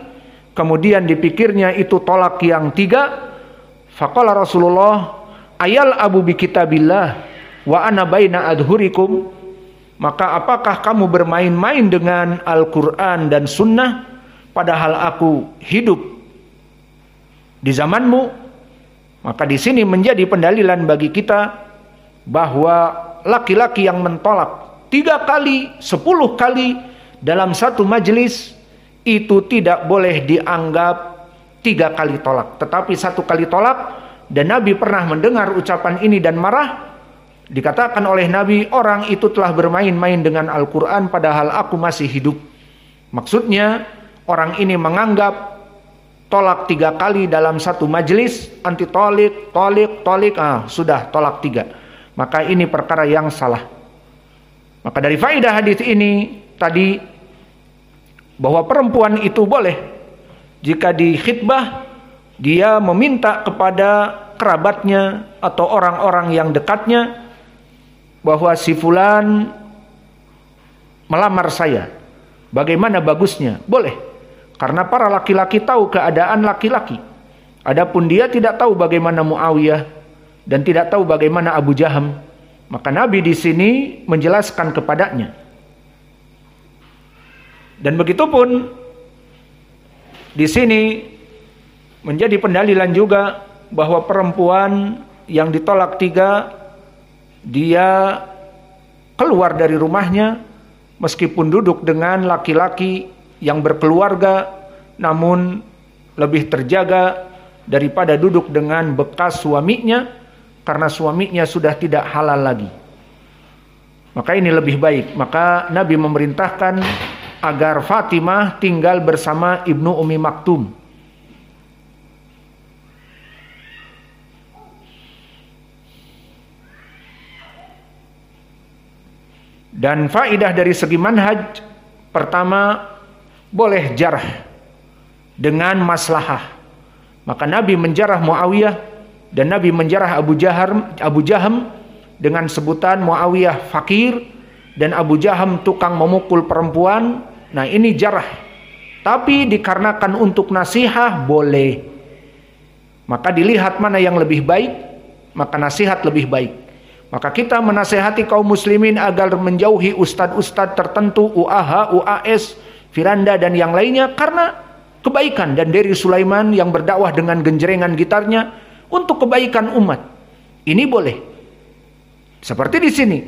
kemudian dipikirnya itu tolak yang 3, faqala Rasulullah, ayal abu bi kitabillah wa ana baina adhurikum, maka apakah kamu bermain-main dengan Al-Quran dan Sunnah padahal aku hidup di zamanmu? Maka di sini menjadi pendalilan bagi kita bahwa laki-laki yang mentolak 3 kali, 10 kali dalam satu majelis itu tidak boleh dianggap 3 kali tolak, tetapi 1 kali tolak. Dan Nabi pernah mendengar ucapan ini dan marah. Dikatakan oleh Nabi, orang itu telah bermain-main dengan Al-Quran padahal aku masih hidup. Maksudnya orang ini menganggap tolak 3 kali dalam satu majelis, anti tolik, tolik, tolik, sudah tolak 3. Maka ini perkara yang salah. Maka dari faedah hadis ini tadi, bahwa perempuan itu boleh jika di khitbah dia meminta kepada kerabatnya atau orang-orang yang dekatnya bahwa si fulan melamar saya, bagaimana bagusnya? Boleh. Karena para laki-laki tahu keadaan laki-laki. Adapun dia tidak tahu bagaimana Muawiyah dan tidak tahu bagaimana Abu Jaham, maka Nabi di sini menjelaskan kepadanya. Dan begitupun di sini menjadi pendalilan juga bahwa perempuan yang ditolak 3, dia keluar dari rumahnya meskipun duduk dengan laki-laki yang berkeluarga, namun lebih terjaga daripada duduk dengan bekas suaminya, karena suaminya sudah tidak halal lagi. Maka ini lebih baik. Maka Nabi memerintahkan agar Fatimah tinggal bersama Ibnu Ummi Maktum. Dan faidah dari segi manhaj, pertama, boleh jarh dengan maslahah. Maka Nabi menjarah Muawiyah dan Nabi menjarah Abu Jaham dengan sebutan Muawiyah fakir dan Abu Jaham tukang memukul perempuan. Nah, ini jarah. Tapi dikarenakan untuk nasihat boleh. Maka dilihat mana yang lebih baik, maka nasihat lebih baik. Maka kita menasihati kaum muslimin agar menjauhi ustadz-ustadz tertentu, UAH, UAS, Firanda dan yang lainnya karena kebaikan. Dan dari Sulaiman yang berdakwah dengan genjrengan gitarnya untuk kebaikan umat. Ini boleh. Seperti di sini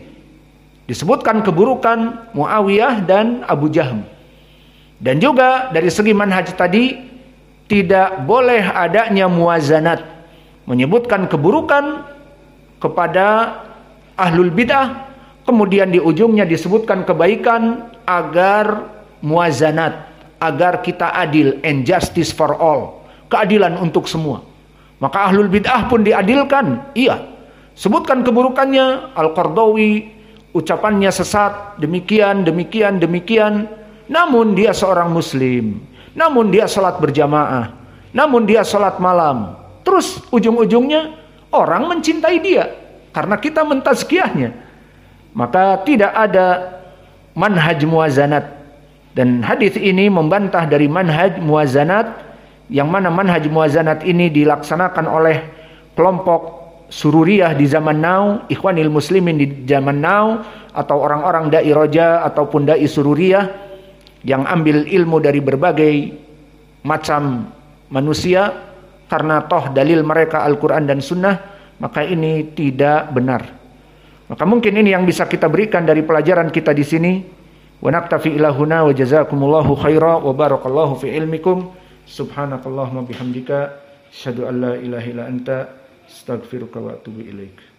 disebutkan keburukan Muawiyah dan Abu Jaham. Dan juga dari segi manhaj tadi tidak boleh adanya muwazanat, menyebutkan keburukan kepada ahlul bid'ah, kemudian di ujungnya disebutkan kebaikan agar muwazanat, agar kita adil, and justice for all, keadilan untuk semua. Maka ahlul bid'ah pun diadilkan, iya. Sebutkan keburukannya, Al-Qardawi ucapannya sesat, demikian, namun dia seorang muslim, namun dia salat berjamaah, namun dia salat malam. Terus ujung-ujungnya orang mencintai dia karena kita mentazkiyahnya. Maka tidak ada manhaj muwazanat. Dan hadis ini membantah dari manhaj muwazanat, yang mana manhaj muwazanat ini dilaksanakan oleh kelompok Sururiyah di zaman now, Ikhwanil Muslimin di zaman now, atau orang-orang dai roja ataupun dai Sururiyah yang ambil ilmu dari berbagai macam manusia karena toh dalil mereka Al-Quran dan Sunnah. Maka ini tidak benar. Maka mungkin ini yang bisa kita berikan dari pelajaran kita di sini. Wa naktafi ila huna wa jazakumullahu khaira wa barakallahu fi ilmikum. Subhanakallahumma bihamdika asyhadu an la ilaha illa anta astaghfiruka wa atubu ilaik.